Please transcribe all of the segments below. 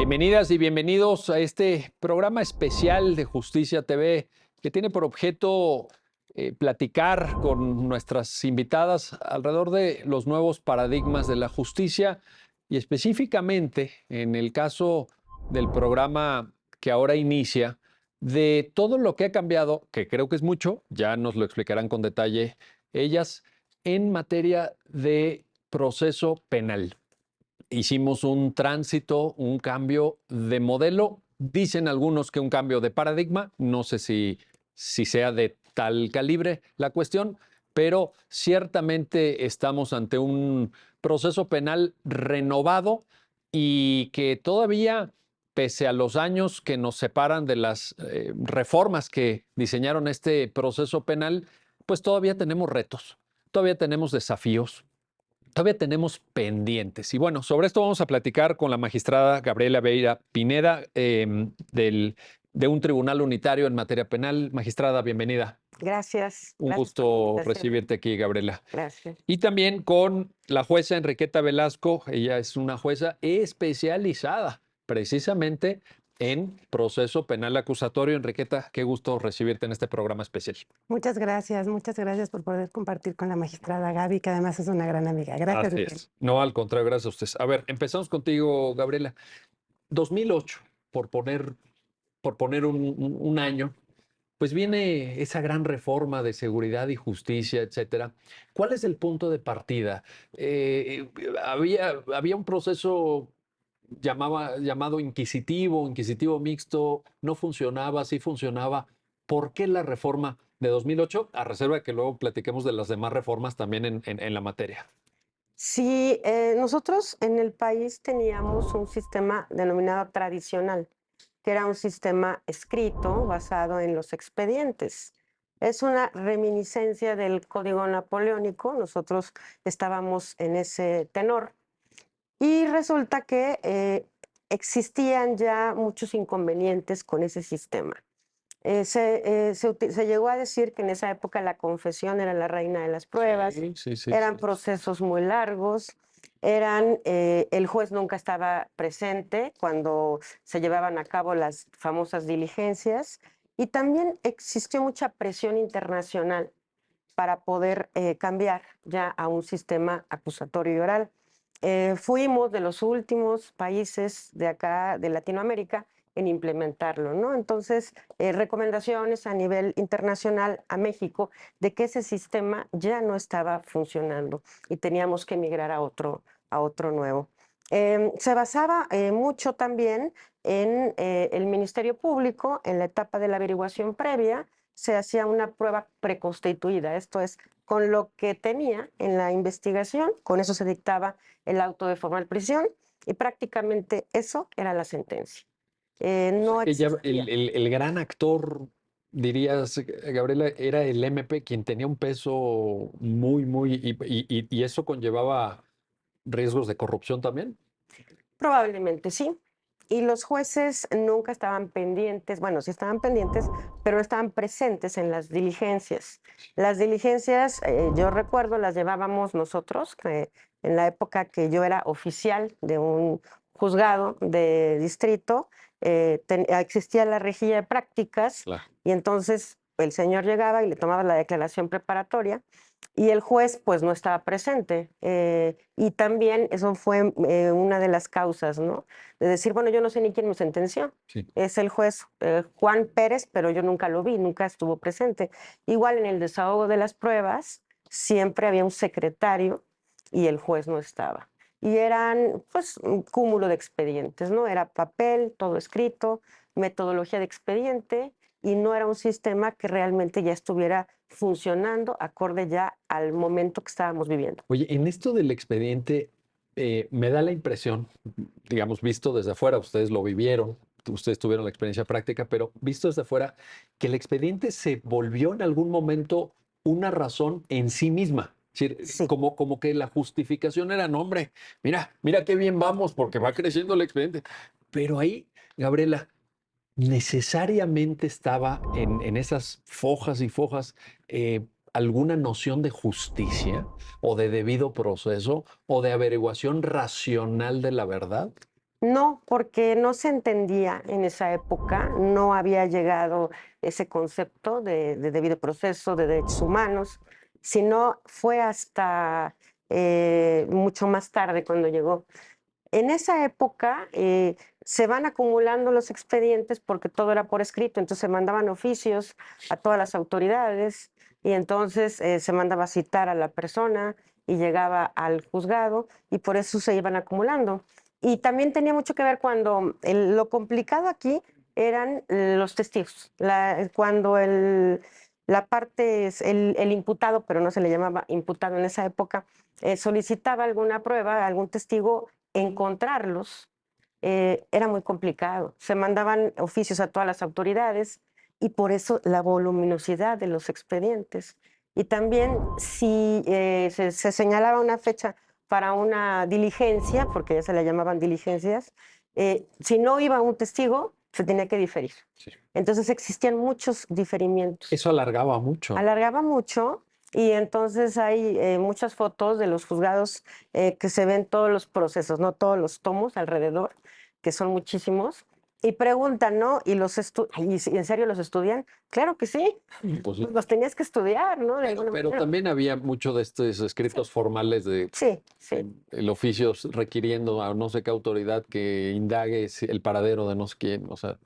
Bienvenidas y bienvenidos a este programa especial de Justicia TV que tiene por objeto platicar con nuestras invitadas alrededor de los nuevos paradigmas de la justicia y específicamente en el caso del programa que ahora inicia, de todo lo que ha cambiado, que creo que es mucho, ya nos lo explicarán con detalle ellas, en materia de proceso penal. Hicimos un tránsito, un cambio de modelo. Dicen algunos que un cambio de paradigma. No sé si sea de tal calibre la cuestión, pero ciertamente estamos ante un proceso penal renovado y que todavía, pese a los años que nos separan de las reformas que diseñaron este proceso penal, pues todavía tenemos retos, todavía tenemos desafíos. Todavía tenemos pendientes. Y bueno, sobre esto vamos a platicar con la magistrada Gabriela Beira Pineda, de un tribunal unitario en materia penal. Magistrada, bienvenida. Gracias. Un Gracias por la gusto invitación. recibirte aquí, Gabriela. Gracias. Y también con la jueza Enriqueta Velasco. Ella es una jueza especializada precisamente en proceso penal acusatorio. Enriqueta, qué gusto recibirte en este programa especial. Muchas gracias por poder compartir con la magistrada Gaby, que además es una gran amiga. Gracias, Así Miguel. es. No, al contrario, gracias a ustedes. A ver, empezamos contigo, Gabriela. 2008, por poner un año, pues viene esa gran reforma de seguridad y justicia, etcétera. ¿Cuál es el punto de partida? Había un proceso llamado inquisitivo mixto, no funcionaba, sí funcionaba. ¿Por qué la reforma de 2008? A reserva de que luego platiquemos de las demás reformas también en la materia. Sí, nosotros en el país teníamos un sistema denominado tradicional, que era un sistema escrito basado en los expedientes. Es una reminiscencia del Código Napoleónico. Nosotros estábamos en ese tenor. Y resulta que existían ya muchos inconvenientes con ese sistema. Se llegó a decir que en esa época la confesión era la reina de las pruebas, Sí. eran procesos muy largos, el juez nunca estaba presente cuando se llevaban a cabo las famosas diligencias, y también existió mucha presión internacional para poder cambiar ya a un sistema acusatorio y oral. Fuimos de los últimos países de acá, de Latinoamérica, en implementarlo, ¿no? Entonces, recomendaciones a nivel internacional a México de que ese sistema ya no estaba funcionando y teníamos que migrar a otro nuevo. Se basaba mucho también en el Ministerio Público, en la etapa de la averiguación previa, se hacía una prueba preconstituida, esto es, con lo que tenía en la investigación, con eso se dictaba el auto de formal prisión y prácticamente eso era la sentencia. O sea No que ya existía. el gran actor, dirías, Gabriela, era el MP, quien tenía un peso muy, y eso conllevaba riesgos de corrupción también. Probablemente sí. Y los jueces nunca estaban pendientes, bueno, sí estaban pendientes, pero no estaban presentes en las diligencias. Las diligencias, yo recuerdo, las llevábamos nosotros, en la época que yo era oficial de un juzgado de distrito, existía la rejilla de prácticas Claro. y entonces el señor llegaba y le tomaba la declaración preparatoria y el juez pues no estaba presente. Y también eso fue una de las causas, ¿no? De decir, bueno, yo no sé ni quién me sentenció. Sí. Es el juez Juan Pérez, pero yo nunca lo vi, nunca estuvo presente. Igual en el desahogo de las pruebas, siempre había un secretario y el juez no estaba. Y eran, pues, un cúmulo de expedientes, ¿no? Era papel, todo escrito, metodología de expediente, y no era un sistema que realmente ya estuviera funcionando acorde ya al momento que estábamos viviendo. Oye, en esto del expediente, me da la impresión, digamos, visto desde afuera, ustedes lo vivieron, ustedes tuvieron la experiencia práctica, pero visto desde afuera, que el expediente se volvió en algún momento una razón en sí misma. Es decir, Sí. como que la justificación era, no, hombre, mira qué bien vamos, porque va creciendo el expediente. Pero ahí, Gabriela, necesariamente estaba en esas fojas y fojas alguna noción de justicia o de debido proceso o de averiguación racional de la verdad. No, porque no se entendía en esa época, no había llegado ese concepto de debido proceso, de derechos humanos, sino fue hasta mucho más tarde cuando llegó. En esa época se van acumulando los expedientes porque todo era por escrito, entonces se mandaban oficios a todas las autoridades y entonces se mandaba a citar a la persona y llegaba al juzgado y por eso se iban acumulando. Y también tenía mucho que ver cuando lo complicado aquí eran los testigos. Cuando la parte, el imputado, pero no se le llamaba imputado en esa época, solicitaba alguna prueba, algún testigo, encontrarlos era muy complicado. Se mandaban oficios a todas las autoridades y por eso la voluminosidad de los expedientes. Y también si se señalaba una fecha para una diligencia, porque ya se le llamaban diligencias, si no iba un testigo, se tenía que diferir. Sí. Entonces existían muchos diferimientos. Eso alargaba mucho. Alargaba mucho y entonces hay muchas fotos de los juzgados que se ven todos los procesos, no todos los tomos alrededor, que son muchísimos. Y preguntan, ¿no? ¿Y en serio los estudian? Claro que sí, Pues sí. los tenías que estudiar, ¿no? De alguna Pero manera. también había mucho de estos escritos formales de Sí, sí. el oficio requiriendo a no sé qué autoridad que indague el paradero de no sé quién. O sea,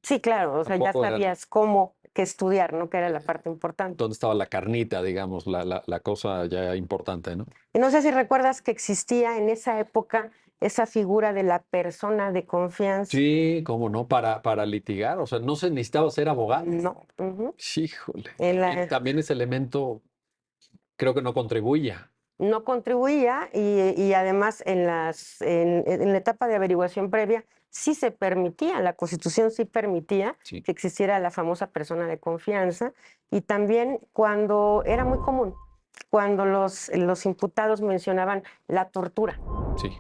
Sí, claro, o sea, ya tampoco era sabías cómo que estudiar, ¿no? Que era la parte importante. dónde estaba la carnita, digamos, la cosa ya importante, ¿no? Y no sé si recuerdas que existía en esa época esa figura de la persona de confianza. Sí, cómo no, para litigar. O sea, no se necesitaba ser abogado. No. Ujú. Híjole. En la, También ese elemento creo que no contribuía. no contribuía y además en la etapa de averiguación previa sí se permitía, la Constitución sí permitía Sí, que existiera la famosa persona de confianza y también cuando era muy común, cuando los imputados mencionaban la tortura. sí.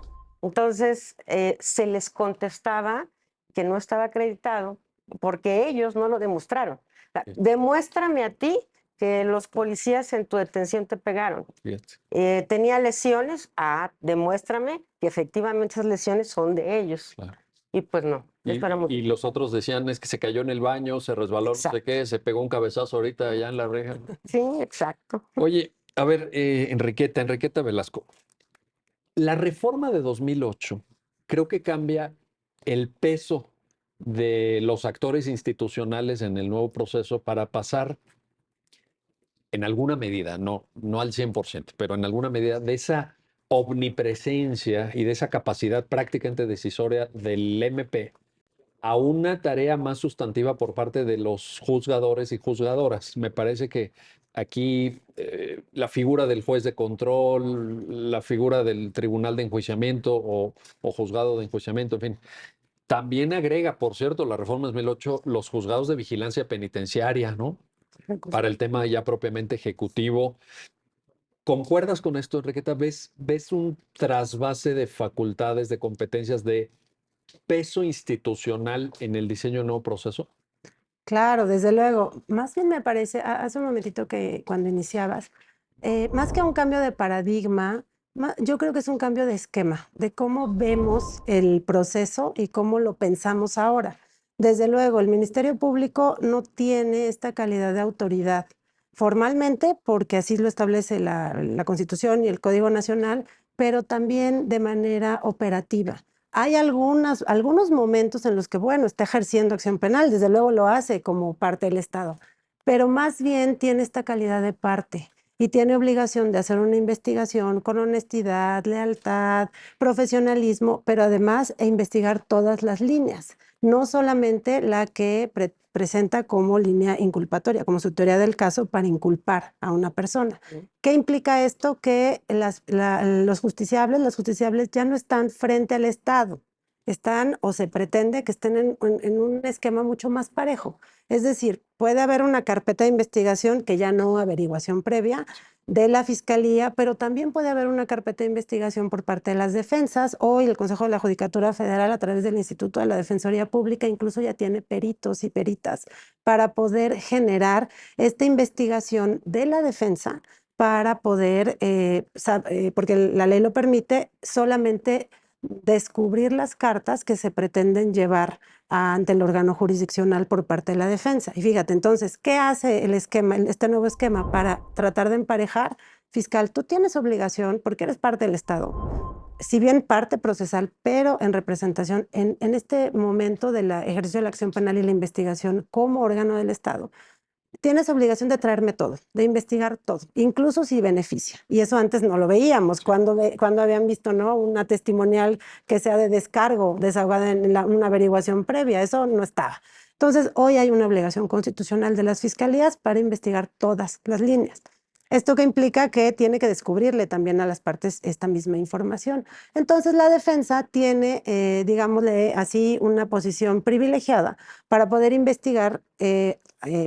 Entonces se les contestaba que no estaba acreditado porque ellos no lo demostraron. O sea, Sí, demuéstrame a ti que los policías en tu detención te pegaron. fíjate. Tenía lesiones, demuéstrame que efectivamente esas lesiones son de ellos. Claro. Y pues no, eso era muy Y los otros decían es que se cayó en el baño, se resbaló, no sé exacto. qué, se pegó un cabezazo ahorita allá en la reja. Sí, exacto. Oye, a ver, Enriqueta Velasco, la reforma de 2008 creo que cambia el peso de los actores institucionales en el nuevo proceso para pasar en alguna medida, no al 100%, pero en alguna medida de esa omnipresencia y de esa capacidad prácticamente decisoria del MP a una tarea más sustantiva por parte de los juzgadores y juzgadoras. Me parece que aquí la figura del juez de control, la figura del tribunal de enjuiciamiento o juzgado de enjuiciamiento, en fin, también agrega, por cierto, la reforma 2008, los juzgados de vigilancia penitenciaria, ¿no? Para el tema ya propiamente ejecutivo. ¿Concuerdas con esto, Enriqueta? ¿Ves un trasvase de facultades, de competencias, de peso institucional en el diseño del nuevo proceso? Claro, desde luego. Más bien me parece, hace un momentito que cuando iniciabas, más que un cambio de paradigma, yo creo que es un cambio de esquema, de cómo vemos el proceso y cómo lo pensamos ahora. Desde luego, el Ministerio Público no tiene esta calidad de autoridad formalmente, porque así lo establece la Constitución y el Código Nacional, pero también de manera operativa. Hay algunos momentos en los que, bueno, está ejerciendo acción penal, desde luego lo hace como parte del Estado, pero más bien tiene esta calidad de parte y tiene obligación de hacer una investigación con honestidad, lealtad, profesionalismo, pero además investigar todas las líneas, no solamente la que presenta como línea inculpatoria, como su teoría del caso para inculpar a una persona. ¿Qué implica esto? Que los justiciables, las justiciables ya no están frente al Estado, están o se pretende que estén en un esquema mucho más parejo. Es decir, puede haber una carpeta de investigación que ya no averiguación previa de la Fiscalía, pero también puede haber una carpeta de investigación por parte de las defensas o el Consejo de la Judicatura Federal a través del Instituto de la Defensoría Pública, incluso ya tiene peritos y peritas para poder generar esta investigación de la defensa para poder, porque la ley lo permite, solamente descubrir las cartas que se pretenden llevar ante el órgano jurisdiccional por parte de la defensa. Y fíjate, entonces, ¿qué hace el esquema, este nuevo esquema para tratar de emparejar? Fiscal, tú tienes obligación, porque eres parte del Estado, si bien parte procesal, pero en representación, en este momento del ejercicio de la acción penal y la investigación como órgano del Estado, tienes obligación de traerme todo, de investigar todo, incluso si beneficia. Y eso antes no lo veíamos, cuando habían visto, ¿no?, una testimonial que sea de descargo, desahogada en una averiguación previa, eso no estaba. Entonces, hoy hay una obligación constitucional de las fiscalías para investigar todas las líneas. Esto que implica que tiene que descubrirle también a las partes esta misma información. Entonces, la defensa tiene, digámosle así, una posición privilegiada para poder investigar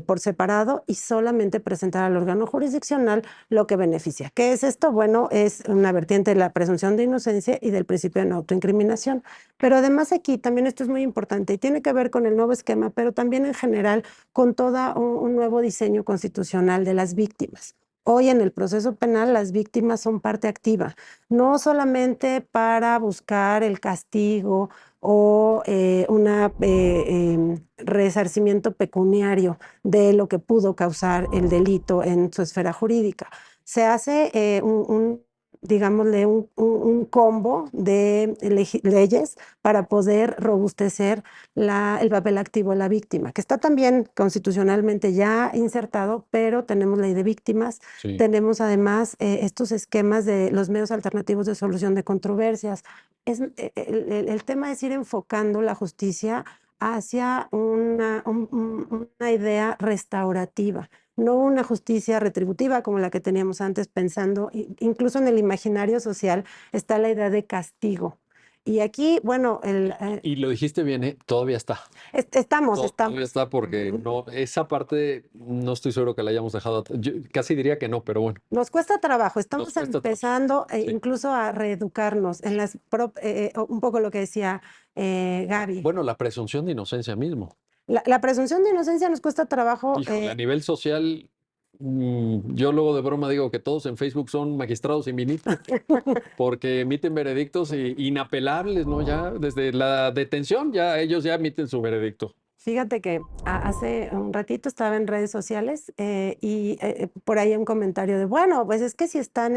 por separado y solamente presentar al órgano jurisdiccional lo que beneficia. ¿Qué es esto? Bueno, es una vertiente de la presunción de inocencia y del principio de no autoincriminación. Pero además aquí también esto es muy importante y tiene que ver con el nuevo esquema, pero también en general con todo un nuevo diseño constitucional de las víctimas. Hoy en el proceso penal las víctimas son parte activa, no solamente para buscar el castigo o un resarcimiento pecuniario de lo que pudo causar el delito en su esfera jurídica. Se hace digámosle, un combo de leyes para poder robustecer el papel activo de la víctima, que está también constitucionalmente ya insertado, pero tenemos ley de víctimas, Sí. tenemos además estos esquemas de los medios alternativos de solución de controversias. El tema es ir enfocando la justicia hacia una idea restaurativa, no una justicia retributiva como la que teníamos antes, pensando, incluso en el imaginario social está la idea de castigo. Y aquí, bueno, Y lo dijiste bien, ¿eh? Todavía está. estamos. Todavía está porque no, esa parte no estoy seguro que la hayamos dejado. Yo casi diría que no, pero bueno. Nos cuesta trabajo, estamos cuesta trabajo. empezando Sí. incluso a reeducarnos en un poco lo que decía Gaby. Bueno, la presunción de inocencia mismo. La presunción de inocencia nos cuesta trabajo. Híjole, a nivel social, yo luego de broma digo que todos en Facebook son magistrados y ministros, porque emiten veredictos inapelables, ¿no? Ya desde la detención, ya ellos ya emiten su veredicto. Fíjate que hace un ratito estaba en redes sociales y por ahí un comentario de, bueno, pues es que si están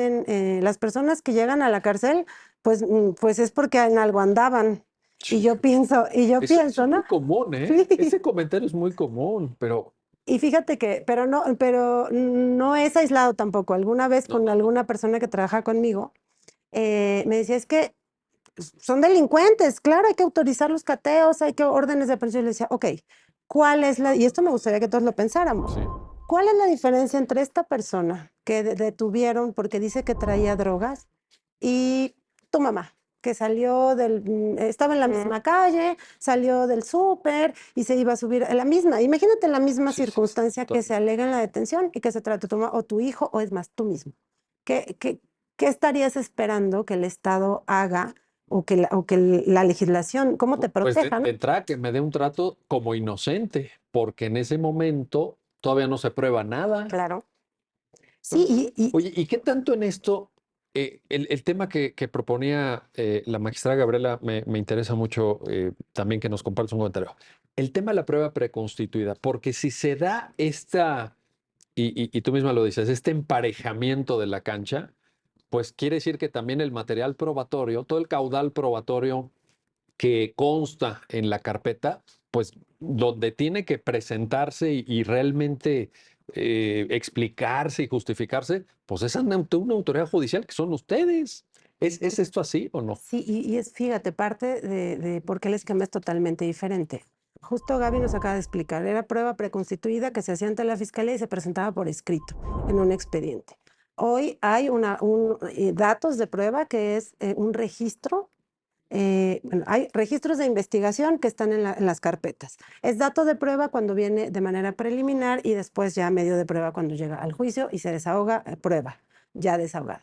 las personas que llegan a la cárcel, pues es porque en algo andaban. Y yo pienso, Es ¿no? muy común, ¿eh? Sí. Ese comentario es muy común, pero Y fíjate que, pero no es aislado tampoco. Alguna vez con alguna persona que trabaja conmigo, me decía, es que son delincuentes, claro, hay que autorizar los cateos, hay que órdenes de aprehensión. Y le decía, ok, y esto me gustaría que todos lo pensáramos, sí. ¿cuál es la diferencia entre esta persona que detuvieron porque dice que traía drogas y tu mamá, que estaba en la misma calle, salió del súper y se iba a subir a la misma? Imagínate la misma Sí, circunstancia que se alega en la detención y que se trata de tu mamá o tu hijo, o es más, tú mismo. ¿Qué estarías esperando que el Estado haga o que la legislación, cómo te Pues proteja, ¿no? de entrada que me dé un trato como inocente, porque en ese momento todavía no se prueba nada. Claro. Sí, Oye, ¿y qué tanto en esto, el tema que proponía la magistrada Gabriela, me interesa mucho también que nos compartas un comentario? El tema de la prueba preconstituida, porque si se da y tú misma lo dices, este emparejamiento de la cancha, pues quiere decir que también el material probatorio, todo el caudal probatorio que consta en la carpeta, pues donde tiene que presentarse y realmente explicarse y justificarse, pues es ante una autoridad judicial que son ustedes. ¿Es esto así o no? sí, fíjate, parte de por qué el esquema es totalmente diferente. Justo Gaby nos acaba de explicar, era prueba preconstituida que se hacía ante la fiscalía y se presentaba por escrito en un expediente. Hoy hay datos de prueba que es un registro. Bueno, hay registros de investigación que están en las carpetas. Es dato de prueba cuando viene de manera preliminar y después ya medio de prueba cuando llega al juicio y se desahoga, prueba ya desahogada.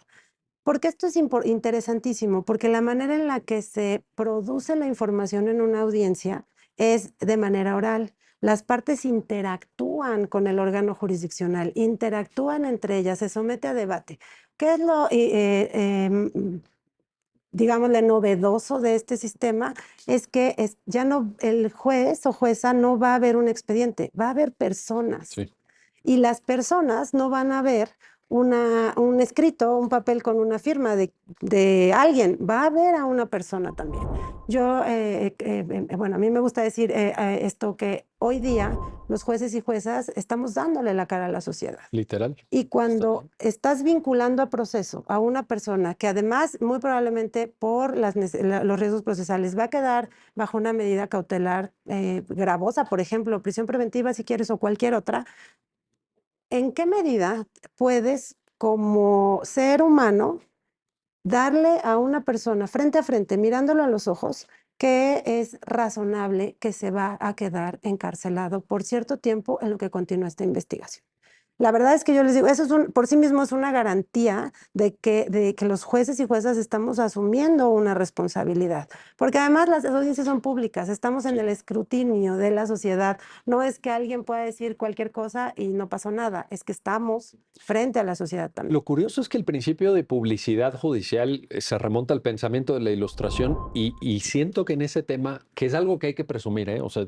Porque esto es interesantísimo, porque la manera en la que se produce la información en una audiencia es de manera oral. Las partes interactúan con el órgano jurisdiccional, interactúan entre ellas, se somete a debate. ¿Qué es lo digámosle, novedoso de este sistema es que ya no, el juez o jueza no va a ver un expediente, va a haber personas. Sí. Y las personas no van a ver un escrito, un papel con una firma de alguien, va a ver a una persona también. Yo, bueno, a mí me gusta decir esto, que hoy día los jueces y juezas estamos dándole la cara a la sociedad. Literal. Y cuando estás vinculando a proceso a una persona que además muy probablemente por los riesgos procesales va a quedar bajo una medida cautelar gravosa, por ejemplo, prisión preventiva si quieres o cualquier otra, ¿en qué medida puedes como ser humano darle a una persona frente a frente, mirándolo a los ojos, que es razonable que se va a quedar encarcelado por cierto tiempo en lo que continúa esta investigación? La verdad es que yo les digo, eso por sí mismo es una garantía de que los jueces y juezas estamos asumiendo una responsabilidad, porque además las audiencias son públicas, estamos en el escrutinio de la sociedad, no es que alguien pueda decir cualquier cosa y no pasó nada, es que estamos frente a la sociedad también. Lo curioso es que el principio de publicidad judicial se remonta al pensamiento de la Ilustración y siento que en ese tema, que es algo que hay que presumir, o sea,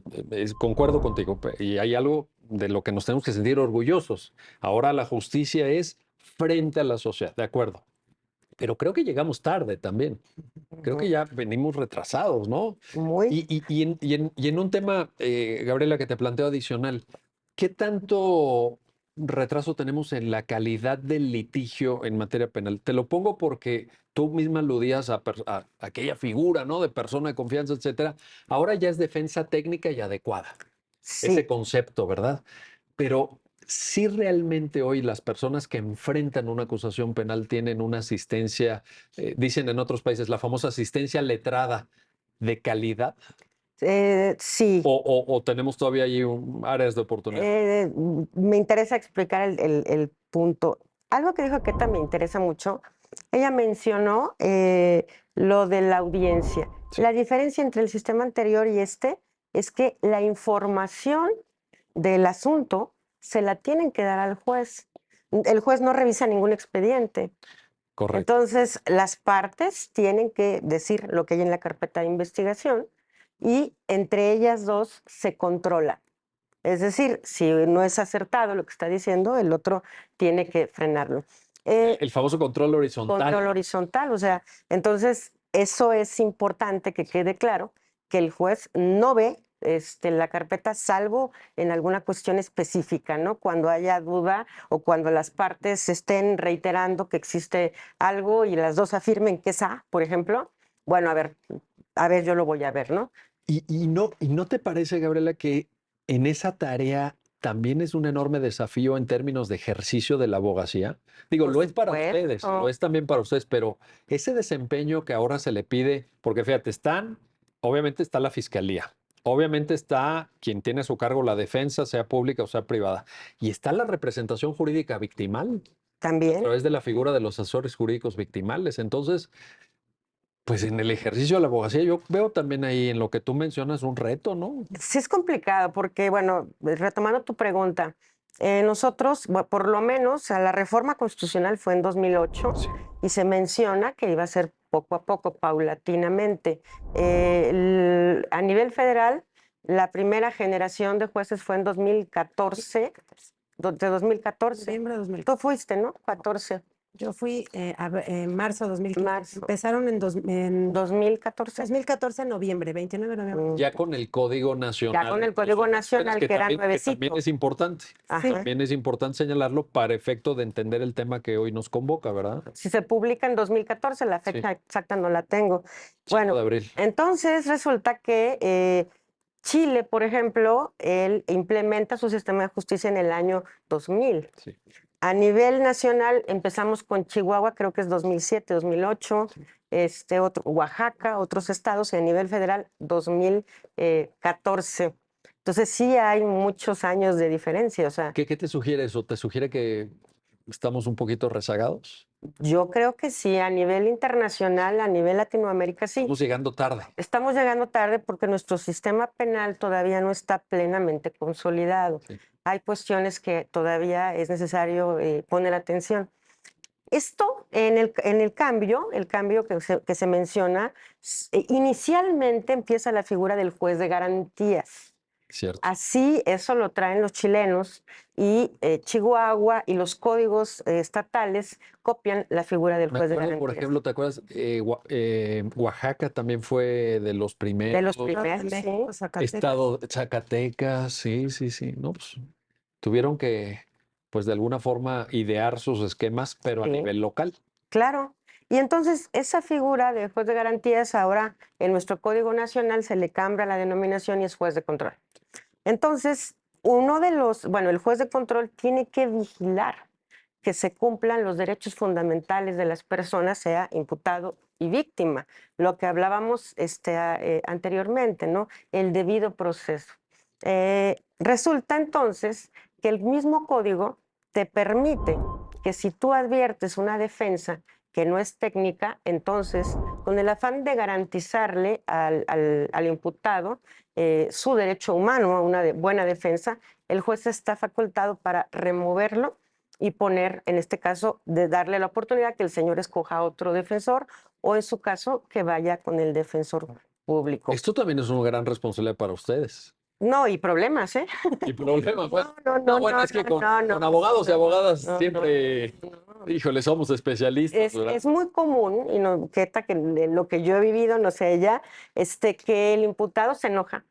concuerdo contigo, y hay algo de lo que nos tenemos que sentir orgullosos. Ahora la justicia es frente a la sociedad, de acuerdo. Pero creo que llegamos tarde también. Creo que ya venimos retrasados, ¿no? Muy. Y en un tema, Gabriela, que te planteo adicional, ¿qué tanto retraso tenemos en la calidad del litigio en materia penal? Te lo pongo porque tú misma aludías a aquella figura, ¿no? De persona de confianza, etcétera. Ahora ya es defensa técnica y adecuada. Sí. Ese concepto, ¿verdad? Pero si realmente hoy las personas que enfrentan una acusación penal tienen una asistencia, dicen en otros países, la famosa asistencia letrada de calidad, Sí. o tenemos todavía ahí áreas de oportunidad. Me interesa explicar el punto. Algo que dijo Keta me interesa mucho. Ella mencionó lo de la audiencia. Sí. La diferencia entre el sistema anterior y este es que la información del asunto se la tienen que dar al juez. El juez no revisa ningún expediente. Correcto. Entonces, las partes tienen que decir lo que hay en la carpeta de investigación y entre ellas dos se controla. Es decir, si no es acertado lo que está diciendo, el otro tiene que frenarlo. El famoso control horizontal. Control horizontal, o sea, entonces eso es importante que quede claro, que el juez no ve la carpeta salvo en alguna cuestión específica, ¿no? Cuando haya duda o cuando las partes estén reiterando que existe algo y las dos afirmen que es A, por ejemplo, bueno, a ver, yo lo voy a ver, ¿no? ¿Y no te parece, Gabriela, que en esa tarea también es un enorme desafío en términos de ejercicio de la abogacía? Digo, Por lo es para supuesto. ustedes, lo es también para ustedes, pero ese desempeño que ahora se le pide, porque fíjate, obviamente está la fiscalía, obviamente está quien tiene a su cargo la defensa, sea pública o sea privada, y está la representación jurídica victimal a También. través de la figura de los asesores jurídicos victimales. Entonces, pues en el ejercicio de la abogacía yo veo también ahí en lo que tú mencionas un reto, ¿no? Sí es complicado porque, bueno, retomando tu pregunta, nosotros, por lo menos, la reforma constitucional fue en 2008 Sí. y se menciona que iba a ser poco a poco, paulatinamente. A nivel federal, la primera generación de jueces fue en 2014, de 2014. Noviembre de 2014. Tú fuiste, ¿no? 14. Yo fui en marzo de 2015. Marzo. Empezaron en 2014. 2014, noviembre, 29 de noviembre. Ya con el Código Nacional. Ya con el Código Nacional, que era también nuevecito. es importante. Ajá. También es importante señalarlo para efecto de entender el tema que hoy nos convoca, ¿verdad? Si se publica en 2014, la fecha exacta no la tengo. 5 Bueno, de abril. entonces resulta que Chile, por ejemplo, él implementa su sistema de justicia en el año 2000. Sí. A nivel nacional empezamos con Chihuahua, creo que es 2007, 2008, Oaxaca, otros estados, y a nivel federal 2014. Entonces sí hay muchos años de diferencia. O sea, ¿Qué te sugiere eso? ¿Te sugiere que estamos un poquito rezagados? yo creo que sí, a nivel internacional, a nivel Latinoamérica, sí. Estamos llegando tarde. Estamos llegando tarde porque nuestro sistema penal todavía no está plenamente consolidado. Sí. Hay cuestiones que todavía es necesario poner atención. Esto en el cambio que se menciona, inicialmente empieza la figura del juez de garantías. Cierto. Así, eso lo traen los chilenos y Chihuahua y los códigos estatales copian la figura del Me juez de acuerdo, por garantías. ejemplo, ¿te acuerdas? Oaxaca también fue de los De primeros. los Estado de primeros, sí. México, Zacatecas. Estado de Zacatecas, sí, sí, sí. No, pues tuvieron que, pues de alguna forma, idear sus esquemas, pero a Sí. nivel local. Claro. Y entonces esa figura de juez de garantías ahora en nuestro Código Nacional se le cambia la denominación y es juez de control. Entonces, el juez de control tiene que vigilar que se cumplan los derechos fundamentales de las personas, sea imputado y víctima, lo que hablábamos anteriormente, ¿no? El debido proceso. Resulta entonces que el mismo código te permite que si tú adviertes una defensa que no es técnica, entonces, con el afán de garantizarle al imputado su derecho humano a una buena defensa, el juez está facultado para removerlo y poner, en este caso, de darle la oportunidad que el señor escoja otro defensor o, en su caso, que vaya con el defensor público. Esto también es una gran responsabilidad para ustedes. No, y problemas, ¿eh? Y problema, pues. No, Bueno, es que con abogados y no, abogadas no, siempre, no. híjole, somos especialistas, ¿verdad? Es muy común, y no, Queta, que de lo que yo he vivido, no sé ella, que el imputado se enoja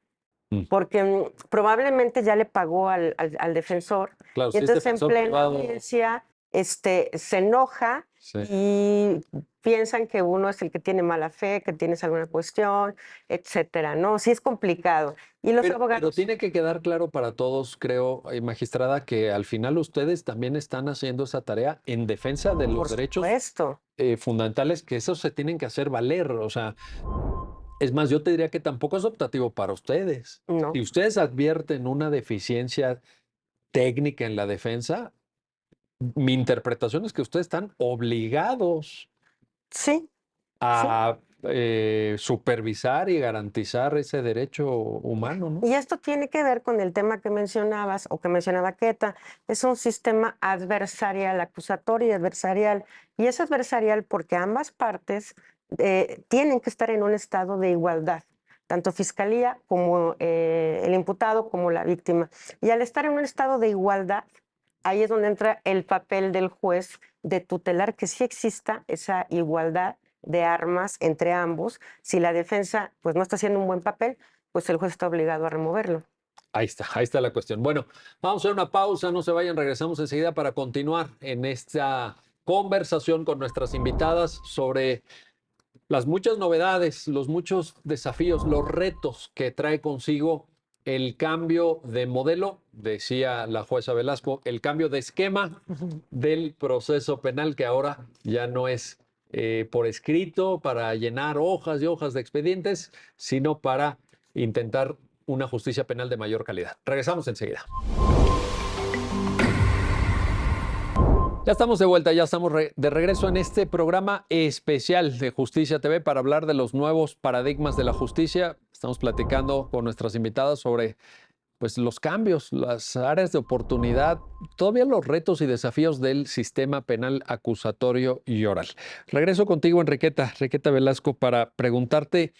porque probablemente ya le pagó al defensor Claro, y si es entonces en defensor plena privado, audiencia se enoja sí. y piensan que uno es el que tiene mala fe, que tienes alguna cuestión, etcétera, ¿no? Sí es complicado. Y los Pero abogados... tiene que quedar claro para todos, creo, magistrada, que al final ustedes también están haciendo esa tarea en defensa de los Por derechos supuesto. Fundamentales, que esos se tienen que hacer valer. O sea, es más, yo te diría que tampoco es optativo para ustedes. No. Si ustedes advierten una deficiencia técnica en la defensa, mi interpretación es que ustedes están obligados Sí, a supervisar y garantizar ese derecho humano, ¿no? y esto tiene que ver con el tema que mencionabas o que mencionaba Queta. Es un sistema adversarial, acusatorio y adversarial. Y es adversarial porque ambas partes tienen que estar en un estado de igualdad, tanto fiscalía como el imputado como la víctima. Y al estar en un estado de igualdad, ahí es donde entra el papel del juez de tutelar que sí exista esa igualdad de armas entre ambos. Si la defensa pues no está haciendo un buen papel, pues el juez está obligado a removerlo. Ahí está la cuestión. Bueno, vamos a hacer una pausa, no se vayan, regresamos enseguida para continuar en esta conversación con nuestras invitadas sobre las muchas novedades, los muchos desafíos, los retos que trae consigo el cambio de modelo, decía la jueza Velasco, el cambio de esquema del proceso penal que ahora ya no es por escrito para llenar hojas y hojas de expedientes, sino para intentar una justicia penal de mayor calidad. Regresamos enseguida. Ya estamos de vuelta, ya estamos de regreso en este programa especial de Justicia TV para hablar de los nuevos paradigmas de la justicia. Estamos platicando con nuestras invitadas sobre pues, los cambios, las áreas de oportunidad, todavía los retos y desafíos del sistema penal acusatorio y oral. Regreso contigo, Enriqueta Velasco, para preguntarte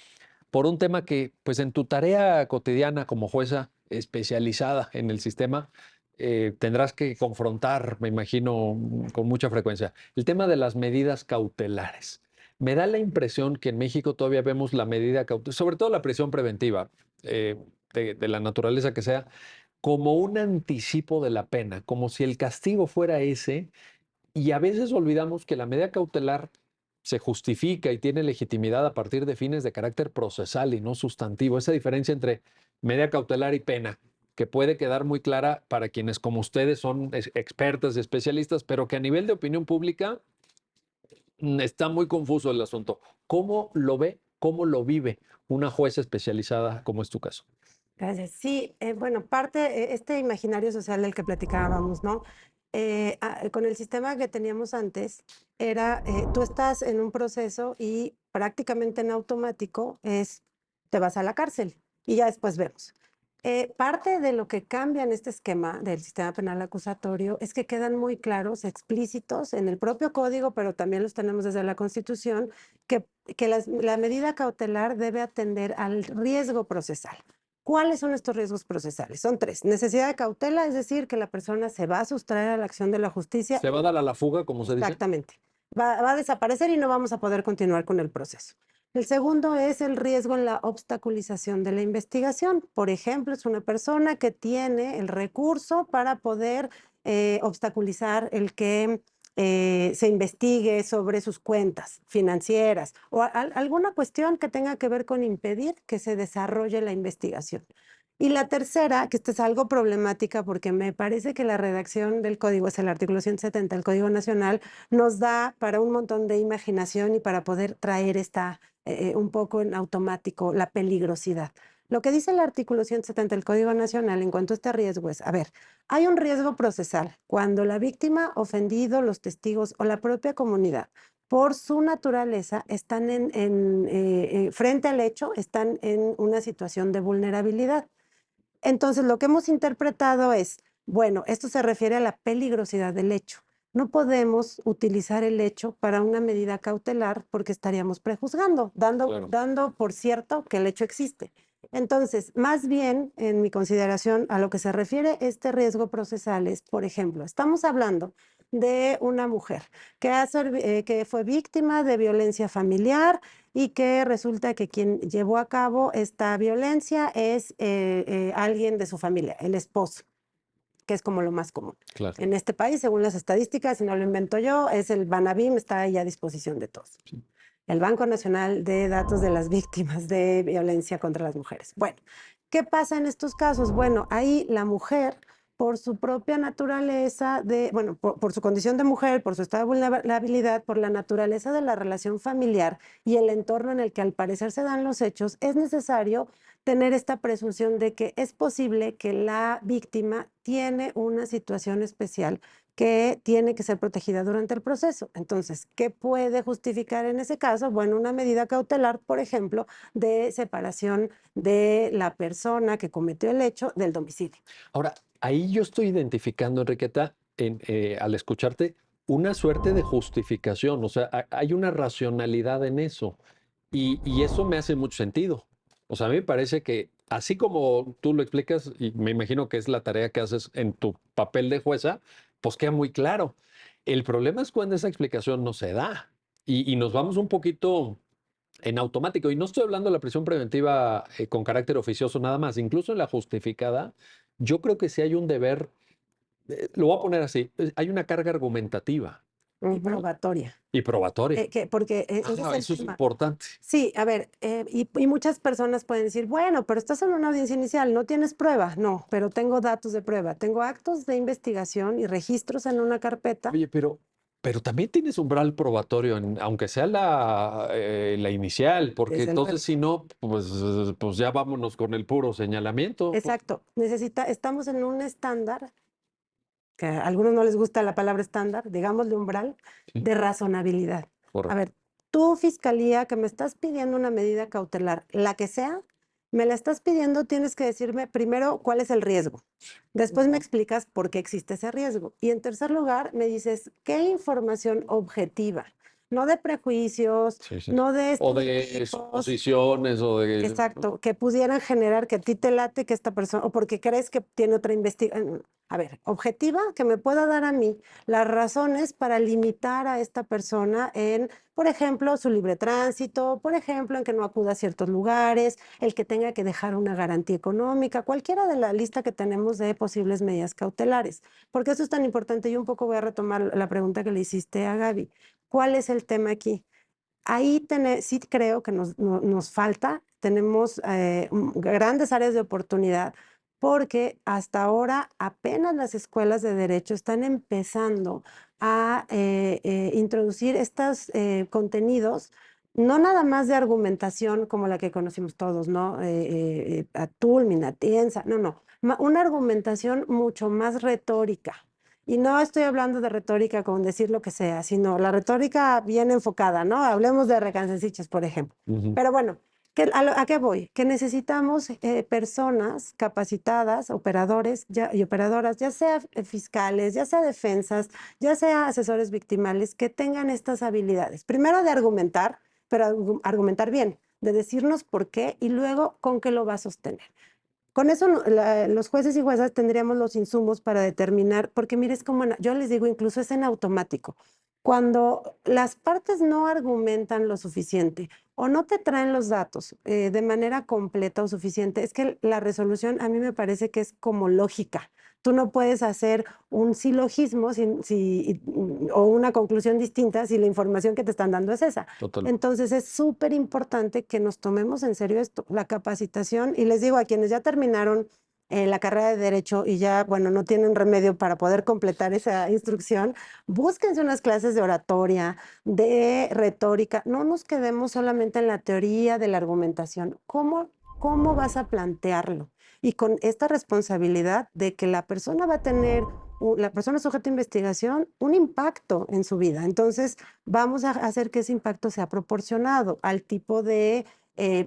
por un tema que, pues en tu tarea cotidiana como jueza especializada en el sistema, tendrás que confrontar, me imagino, con mucha frecuencia, el tema de las medidas cautelares. Me da la impresión que en México todavía vemos la medida cautelar, sobre todo la prisión preventiva, de la naturaleza que sea, como un anticipo de la pena, como si el castigo fuera ese, y a veces olvidamos que la medida cautelar se justifica y tiene legitimidad a partir de fines de carácter procesal y no sustantivo. Esa diferencia entre medida cautelar y pena, que puede quedar muy clara para quienes como ustedes son expertas y especialistas, pero que a nivel de opinión pública está muy confuso el asunto. ¿Cómo lo ve, cómo lo vive una jueza especializada como es tu caso? Gracias. Sí, bueno, este imaginario social del que platicábamos, ¿no? Con el sistema que teníamos antes, tú estás en un proceso y prácticamente en automático te vas a la cárcel y ya después vemos. parte de lo que cambia en este esquema del sistema penal acusatorio es que quedan muy claros, explícitos en el propio código, pero también los tenemos desde la Constitución, que la medida cautelar debe atender al riesgo procesal. ¿Cuáles son estos riesgos procesales? Son 3. Necesidad de cautela, es decir, que la persona se va a sustraer a la acción de la justicia. Se va a dar a la fuga, como se dice. Exactamente. Va a desaparecer y no vamos a poder continuar con el proceso. El segundo es el riesgo en la obstaculización de la investigación. Por ejemplo, es una persona que tiene el recurso para poder obstaculizar el que se investigue sobre sus cuentas financieras o alguna cuestión que tenga que ver con impedir que se desarrolle la investigación. Y la tercera, que esta es algo problemática porque me parece que la redacción del código, es el artículo 170 del Código Nacional, nos da para un montón de imaginación y para poder traer un poco en automático la peligrosidad. Lo que dice el artículo 170 del Código Nacional en cuanto a este riesgo es, a ver, hay un riesgo procesal cuando la víctima, ofendido, los testigos o la propia comunidad, por su naturaleza, están frente al hecho, están en una situación de vulnerabilidad. Entonces, lo que hemos interpretado es, bueno, esto se refiere a la peligrosidad del hecho. No podemos utilizar el hecho para una medida cautelar porque estaríamos prejuzgando, dando por cierto que el hecho existe. Entonces, más bien, en mi consideración, a lo que se refiere este riesgo procesal es, por ejemplo, estamos hablando de una mujer que fue víctima de violencia familiar y que resulta que quien llevó a cabo esta violencia es alguien de su familia, el esposo, que es como lo más común. Claro. En este país, según las estadísticas, si no lo invento yo, es el Banabim, está ahí a disposición de todos. Sí. El Banco Nacional de Datos de las Víctimas de Violencia contra las Mujeres. Bueno, ¿qué pasa en estos casos? Bueno, ahí la mujer, por su propia naturaleza, por su condición de mujer, por su estado de vulnerabilidad, por la naturaleza de la relación familiar y el entorno en el que al parecer se dan los hechos, es necesario tener esta presunción de que es posible que la víctima tiene una situación especial que tiene que ser protegida durante el proceso. Entonces, ¿qué puede justificar en ese caso? Bueno, una medida cautelar, por ejemplo, de separación de la persona que cometió el hecho del domicilio. Ahora, ahí yo estoy identificando, Enriqueta, al escucharte, una suerte de justificación, o sea, hay una racionalidad en eso y eso me hace mucho sentido. O sea, a mí me parece que así como tú lo explicas, y me imagino que es la tarea que haces en tu papel de jueza, pues queda muy claro. El problema es cuando esa explicación no se da y nos vamos un poquito en automático. Y no estoy hablando de la prisión preventiva con carácter oficioso nada más, incluso en la justificada, yo creo que sí hay un deber, lo voy a poner así, hay una carga argumentativa. Y probatoria. Y probatoria. Porque ese es el eso es tema. importante. Sí, a ver, y muchas personas pueden decir, bueno, pero estás en una audiencia inicial, no tienes prueba. No, pero tengo datos de prueba, tengo actos de investigación y registros en una carpeta. Oye, pero también tienes umbral probatorio, aunque sea la inicial, porque entonces si no, pues ya vámonos con el puro señalamiento. Exacto, estamos en un estándar, que a algunos no les gusta la palabra estándar, digamos de umbral, Sí. de razonabilidad. Correcto. A ver, tú, fiscalía, que me estás pidiendo una medida cautelar, la que sea, me la estás pidiendo, tienes que decirme primero cuál es el riesgo. Después me explicas por qué existe ese riesgo. Y en tercer lugar, me dices qué información objetiva, no de prejuicios, Sí. no de O de estereotipos. suposiciones o de... Exacto, que pudieran generar que a ti te late que esta persona, o porque crees que tiene otra investigación. A ver, objetiva, que me pueda dar a mí las razones para limitar a esta persona en, por ejemplo, su libre tránsito, por ejemplo, en que no acuda a ciertos lugares, el que tenga que dejar una garantía económica, cualquiera de la lista que tenemos de posibles medidas cautelares. Porque eso es tan importante. Yo un poco voy a retomar la pregunta que le hiciste a Gaby. ¿Cuál es el tema aquí? Ahí sí creo que nos falta, tenemos grandes áreas de oportunidad porque hasta ahora apenas las escuelas de derecho están empezando a introducir estos contenidos, no nada más de argumentación como la que conocimos todos, ¿no? Atul, Minatienza, no, una argumentación mucho más retórica. Y no estoy hablando de retórica con decir lo que sea, sino la retórica bien enfocada, ¿no? Hablemos de recancenciches, por ejemplo. Pero bueno, ¿A qué voy? Que necesitamos personas capacitadas, operadores y operadoras, ya sea fiscales, ya sea defensas, ya sea asesores victimales, que tengan estas habilidades. Primero de argumentar, pero argumentar bien, de decirnos por qué y luego con qué lo va a sostener. Con eso los jueces y juezas tendríamos los insumos para determinar, porque mire, es como, yo les digo, incluso es en automático. Cuando las partes no argumentan lo suficiente o no te traen los datos de manera completa o suficiente, es que la resolución a mí me parece que es como lógica. Tú no puedes hacer un silogismo o una conclusión distinta si la información que te están dando es esa. Total. Entonces es súper importante que nos tomemos en serio esto, la capacitación. Y les digo a quienes ya terminaron la carrera de Derecho y ya, bueno, no tienen remedio para poder completar esa instrucción, búsquense unas clases de oratoria, de retórica. No nos quedemos solamente en la teoría de la argumentación. ¿Cómo vas a plantearlo? Y con esta responsabilidad de que la persona va a tener, la persona sujeta a investigación, un impacto en su vida. Entonces, vamos a hacer que ese impacto sea proporcionado al tipo de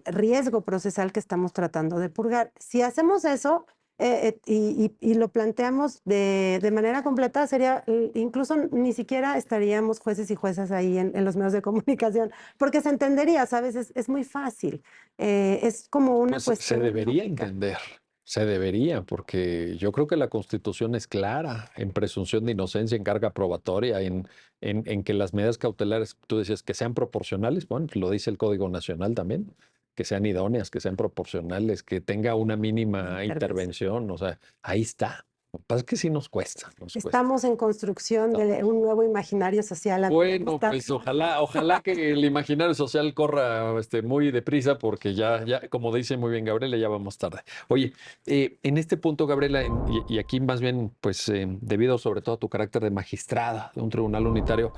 riesgo procesal que estamos tratando de purgar. Si hacemos eso y lo planteamos de manera completa, sería, incluso ni siquiera estaríamos jueces y juezas ahí en los medios de comunicación, porque se entendería, ¿sabes? Es muy fácil. Es como una Pues se cuestión debería lógica. entender, se debería, porque yo creo que la Constitución es clara en presunción de inocencia, en carga probatoria, en que las medidas cautelares, tú decías, que sean proporcionales, bueno, pues lo dice el Código Nacional también, que sean idóneas, que sean proporcionales, que tenga una mínima intervención, o sea, ahí está. Lo que pasa es que sí nos cuesta, nos cuesta. Estamos en construcción de un nuevo imaginario social. Bueno, pues ojalá que el imaginario social corra muy deprisa, porque ya, como dice muy bien Gabriela, ya vamos tarde. Oye, en este punto, Gabriela, y aquí más bien, pues debido sobre todo a tu carácter de magistrada de un tribunal unitario,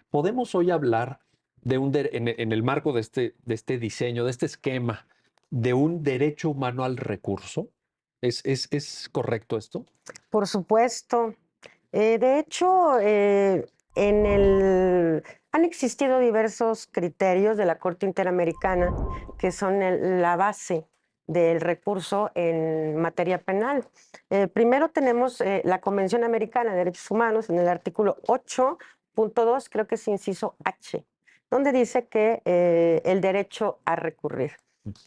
¿podemos hoy hablar en el marco de este diseño, de este esquema, de un derecho humano al recurso? ¿Es correcto esto? Por supuesto. De hecho, han existido diversos criterios de la Corte Interamericana que son la base del recurso en materia penal. Primero tenemos la Convención Americana de Derechos Humanos en el artículo 8.2, creo que es inciso H, donde dice que el derecho a recurrir.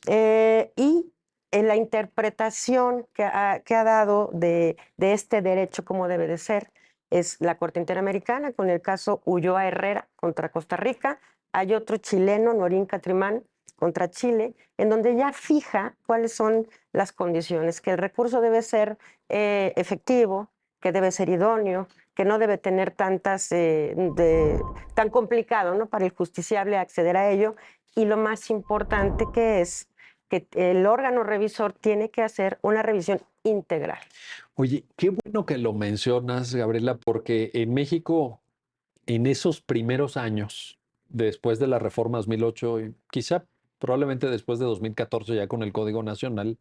Y en la interpretación que ha dado de este derecho como debe de ser es la Corte Interamericana con el caso Ulloa Herrera contra Costa Rica. Hay otro chileno, Norín Catrimán, contra Chile, en donde ya fija cuáles son las condiciones, que el recurso debe ser efectivo, que debe ser idóneo, que no debe tener tan complicado, ¿no?, para el justiciable acceder a ello, y lo más importante que es que el órgano revisor tiene que hacer una revisión integral. Oye, qué bueno que lo mencionas, Gabriela, porque en México, en esos primeros años, después de la reforma 2008, y quizá probablemente después de 2014 ya con el Código Nacional,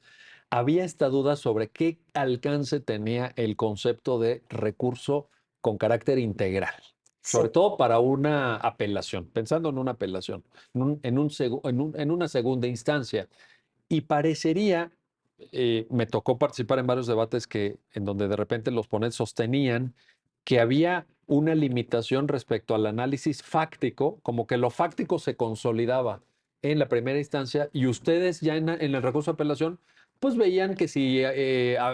había esta duda sobre qué alcance tenía el concepto de recurso con carácter integral, sobre Sí. todo para una apelación, pensando en una apelación, en una segunda instancia. Y parecería, me tocó participar en varios debates en donde de repente los ponentes sostenían que había una limitación respecto al análisis fáctico, como que lo fáctico se consolidaba en la primera instancia y ustedes ya en el recurso de apelación, pues veían que si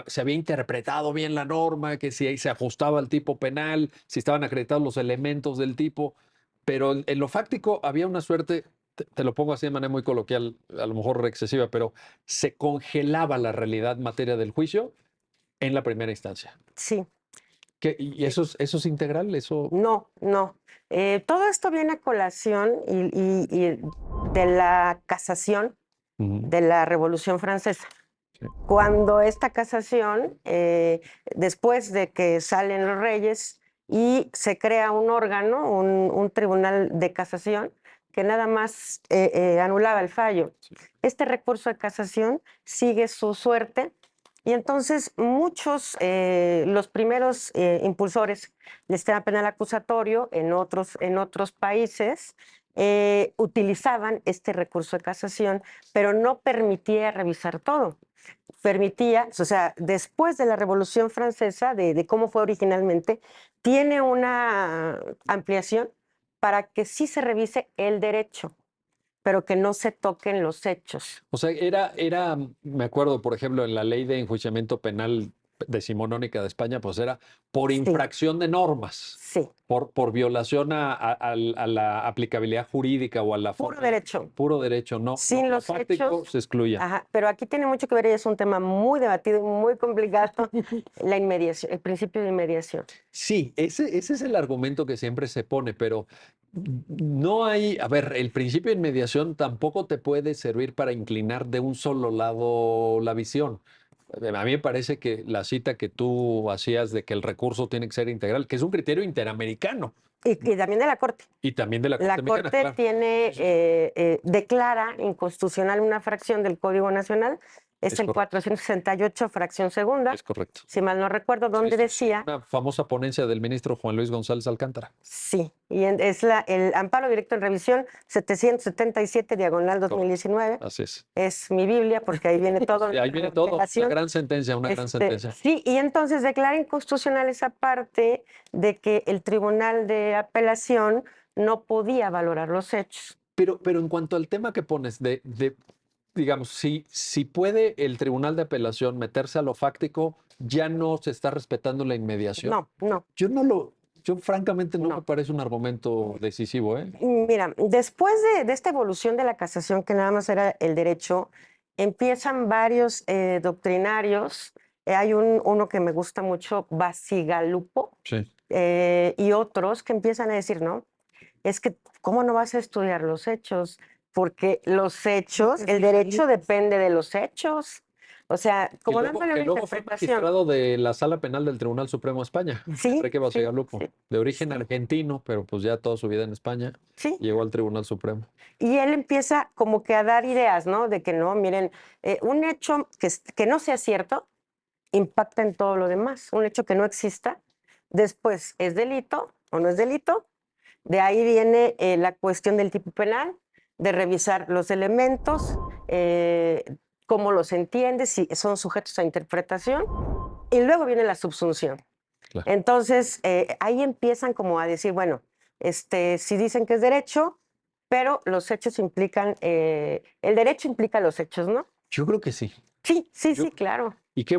se había interpretado bien la norma, que si se ajustaba al tipo penal, si estaban acreditados los elementos del tipo, pero en lo fáctico había una suerte, te lo pongo así de manera muy coloquial, a lo mejor excesiva, pero se congelaba la realidad en materia del juicio en la primera instancia. Sí. ¿Y eso es integral? ¿Eso? No, no. Todo esto viene a colación y de la casación de la Revolución Francesa. Sí. Cuando esta casación, después de que salen los reyes y se crea un órgano, un tribunal de casación, que nada más anulaba el fallo. Este recurso de casación sigue su suerte y entonces muchos, los primeros impulsores del sistema penal acusatorio en otros países, utilizaban este recurso de casación, pero no permitía revisar todo. Permitía, o sea, después de la Revolución Francesa, de cómo fue originalmente, tiene una ampliación para que sí se revise el derecho, pero que no se toquen los hechos. O sea, me acuerdo, por ejemplo, en la ley de enjuiciamiento penal decimonónica de España, pues era por Sí. infracción de normas, Sí, por violación a la aplicabilidad jurídica o a la puro forma. derecho. Puro derecho, no. Sin lo los fáctico hechos. se excluya. Ajá, pero aquí tiene mucho que ver y es un tema muy debatido y muy complicado, la inmediación, el principio de inmediación. Sí, ese es el argumento que siempre se pone, pero no hay, a ver, el principio de inmediación tampoco te puede servir para inclinar de un solo lado la visión. A mí me parece que la cita que tú hacías de que el recurso tiene que ser integral, que es un criterio interamericano Y también de la Corte. y también de la Corte La Mexicana, Corte claro. tiene, declara inconstitucional una fracción del Código Nacional, es Es el correcto. 468, fracción segunda, Es correcto. si mal no recuerdo, Sí, donde sí, sí, decía, una famosa ponencia del ministro Juan Luis González Alcántara. sí, y es el amparo directo en revisión 777, diagonal 2019, Así es. es mi Biblia porque ahí viene todo. Sí, ahí viene todo. Una Revelación. gran sentencia, una gran sentencia. Sí, y entonces declara inconstitucional esa parte de que el Tribunal de Apelación no podía valorar los hechos. Pero en cuanto al tema que pones digamos, si puede el Tribunal de Apelación meterse a lo fáctico, ya no se está respetando la inmediación. No. Yo francamente no No. me parece un argumento decisivo, ¿eh? Mira, después de esta evolución de la casación, que nada más era el derecho, empiezan varios doctrinarios. Hay uno que me gusta mucho, Bacigalupo, Sí. y otros que empiezan a decir, no, es que, ¿cómo no vas a estudiar los hechos? Porque los hechos, el derecho depende de los hechos. O sea, como dándole Que una luego fue interpretación. magistrado de la Sala Penal del Tribunal Supremo de España, Sí, Enrique Bacigalupo, sí, de origen sí. argentino, pero pues ya toda su vida en España, Sí. llegó al Tribunal Supremo. Y él empieza como que a dar ideas, ¿no? De que no, miren, un hecho que no sea cierto impacta en todo lo demás. Un hecho que no exista, después, ¿es delito o no es delito? De ahí viene la cuestión del tipo penal, de revisar los elementos, cómo los entiendes, si son sujetos a interpretación, y luego viene la subsunción. Claro. Entonces, ahí empiezan como a decir, bueno, si dicen que es derecho, pero los hechos implican, el derecho implica los hechos, ¿no? Yo creo que sí. Sí, Yo- claro. Y qué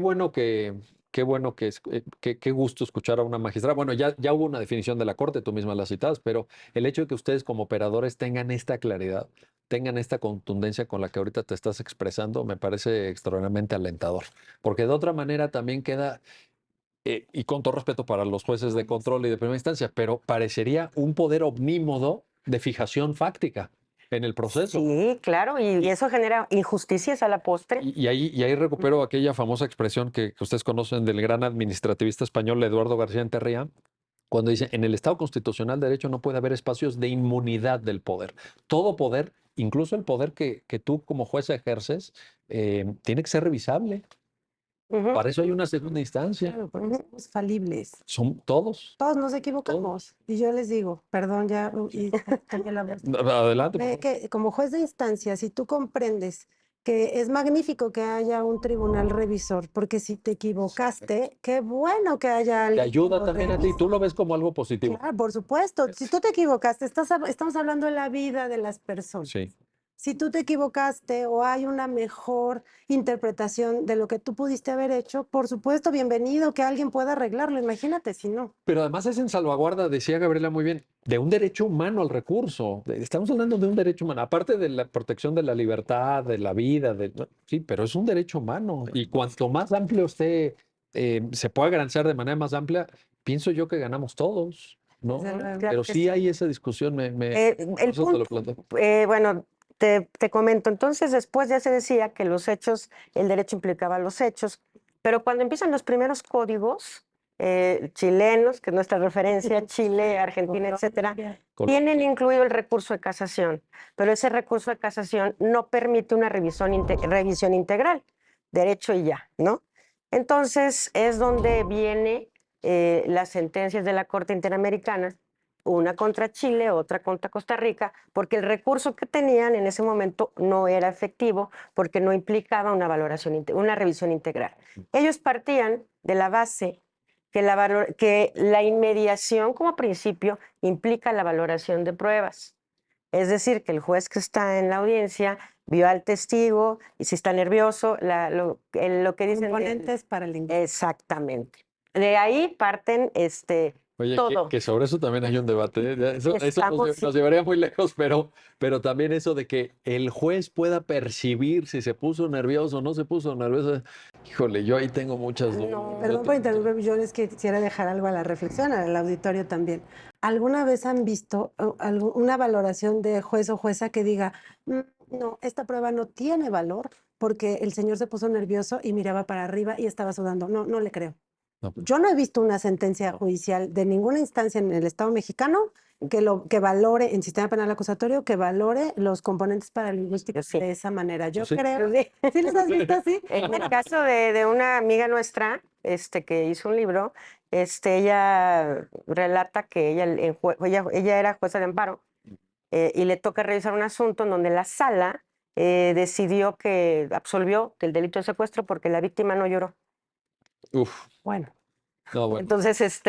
gusto escuchar a una magistrada. Bueno, ya hubo una definición de la Corte, tú misma la citas, pero el hecho de que ustedes como operadores tengan esta claridad, tengan esta contundencia con la que ahorita te estás expresando, me parece extraordinariamente alentador. Porque de otra manera también queda, y con todo respeto para los jueces de control y de primera instancia, pero parecería un poder omnímodo de fijación fáctica en el proceso. Sí, claro, y eso genera injusticias a la postre. Y ahí recupero aquella famosa expresión que ustedes conocen del gran administrativista español Eduardo García Enterría, cuando dice, en el Estado constitucional de derecho no puede haber espacios de inmunidad del poder. Todo poder, incluso el poder que tú como juez ejerces, tiene que ser revisable. Ujú. Para eso hay una segunda instancia. Claro, porque somos falibles. Son todos. Todos nos equivocamos. Y yo les digo, perdón, ya, y cambié la voz. Adelante. por Ve favor. que como juez de instancia, si tú comprendes que es magnífico que haya un tribunal revisor, porque si te equivocaste, qué bueno que haya Te alguien que ayuda lo también a ti. revise. Tú lo ves como algo positivo. Claro, por supuesto. Si tú te equivocaste, estamos hablando de la vida de las personas. Sí. Si tú te equivocaste o hay una mejor interpretación de lo que tú pudiste haber hecho, por supuesto, bienvenido que alguien pueda arreglarlo. Imagínate si no. Pero además es en salvaguarda, decía Gabriela muy bien, de un derecho humano al recurso. Estamos hablando de un derecho humano, aparte de la protección de la libertad, de la vida, sí, pero es un derecho humano. Y cuanto más amplio esté, se pueda garantizar de manera más amplia, pienso yo que ganamos todos, ¿no? Desde luego. Claro Pero que sí sí. hay esa discusión, por El eso te lo punto, planteo. bueno, te comento, entonces después ya se decía que los hechos, el derecho implicaba los hechos, pero cuando empiezan los primeros códigos chilenos, que es nuestra referencia, Chile, Argentina, etcétera, tienen incluido el recurso de casación, pero ese recurso de casación no permite una revisión integral, derecho y ya, ¿no? Entonces es donde viene las sentencias de la Corte Interamericana una contra Chile, otra contra Costa Rica, porque el recurso que tenían en ese momento no era efectivo, porque no implicaba una valoración, una revisión integral. Ellos partían de la base que la inmediación como principio implica la valoración de pruebas. Es decir, que el juez que está en la audiencia vio al testigo y si está nervioso, lo que dicen... Componentes para el lenguaje. Exactamente. De ahí parten Oye, todo. que sobre eso también hay un debate, ¿eh? Ya, eso Estamos, nos llevaría muy lejos, pero también eso de que el juez pueda percibir si se puso nervioso o no se puso nervioso. Híjole, yo ahí tengo muchas dudas. No. Perdón por interrumpir, yo les quisiera dejar algo a la reflexión, al auditorio también. ¿Alguna vez han visto una valoración de juez o jueza que diga, no, esta prueba no tiene valor porque el señor se puso nervioso y miraba para arriba y estaba sudando? No, no le creo. No. Yo no he visto una sentencia judicial de ninguna instancia en el Estado mexicano que valore, en sistema penal acusatorio, que valore los componentes paralingüísticos Sí. de esa manera. Yo Sí. creo. Sí. ¿Sí los has visto así? En el caso de una amiga nuestra, que hizo un libro, ella relata que ella era jueza de amparo y le toca revisar un asunto en donde la sala decidió que absolvió del delito de secuestro porque la víctima no lloró. Uf, Bueno, no, bueno. Entonces,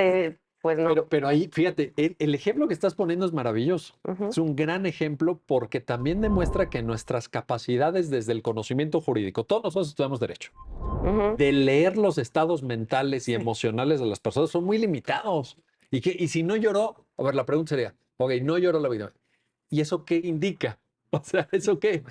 pues no. Pero ahí, fíjate, el ejemplo que estás poniendo es maravilloso. Ujú. Es un gran ejemplo porque también demuestra que nuestras capacidades desde el conocimiento jurídico, todos nosotros estudiamos derecho, Ujú. de leer los estados mentales y Sí. emocionales de las personas son muy limitados. Y si no lloró, a ver, la pregunta sería, ok, no lloró la víctima. ¿Y eso qué indica? O sea, ¿eso qué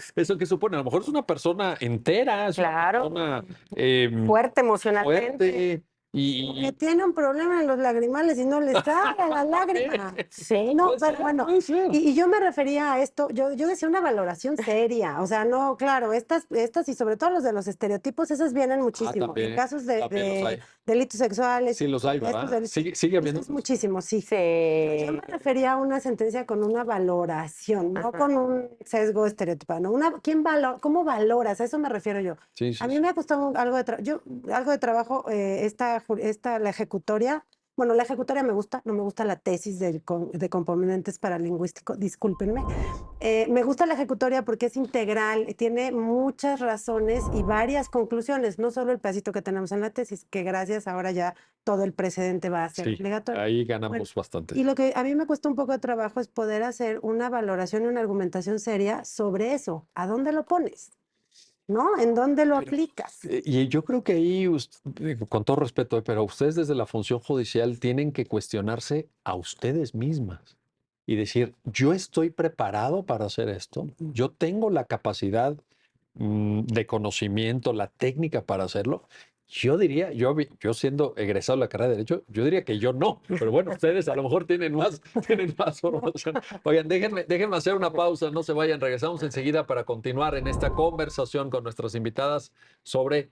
supone? A lo mejor es una persona entera, es Claro. una persona Fuerte emocionalmente. fuerte que tiene un problema en los lagrimales y no le sale la lágrima. Sí. No, puede pero ser, bueno, puede ser. y yo me refería a esto, yo decía una valoración seria, o sea, no, claro, estas y sobre todo los de los estereotipos, esas vienen muchísimo. también, En casos también los hay. de delitos sexuales, Sí los hay, estos ¿verdad? delitos, Sigue habiendo. es muchísimo, sí. Sí. Yo me refería a una sentencia con una valoración, no Ajá. con un sesgo estereotipado, ¿no? ¿Cómo valoras? A eso me refiero yo. Sí, sí, A mí sí. me ha costado algo de trabajo la ejecutoria. Bueno, la ejecutoria me gusta, no me gusta la tesis de componentes paralingüísticos, discúlpenme. Me gusta la ejecutoria porque es integral, tiene muchas razones y varias conclusiones, no solo el pedacito que tenemos en la tesis, que gracias ahora ya todo el precedente va a ser Sí, obligatorio. ahí ganamos Bueno, bastante. Y lo que a mí me cuesta un poco de trabajo es poder hacer una valoración y una argumentación seria sobre eso. ¿A dónde lo pones? ¿No? ¿En dónde lo aplicas? Y yo creo que ahí, digo, con todo respeto, pero ustedes desde la función judicial tienen que cuestionarse a ustedes mismas y decir, yo estoy preparado para hacer esto, yo tengo la capacidad de conocimiento, la técnica para hacerlo. Yo diría, yo siendo egresado de la carrera de Derecho, yo diría que yo no, pero bueno, ustedes a lo mejor tienen más formación. Oigan, déjenme hacer una pausa, no se vayan, regresamos enseguida para continuar en esta conversación con nuestras invitadas sobre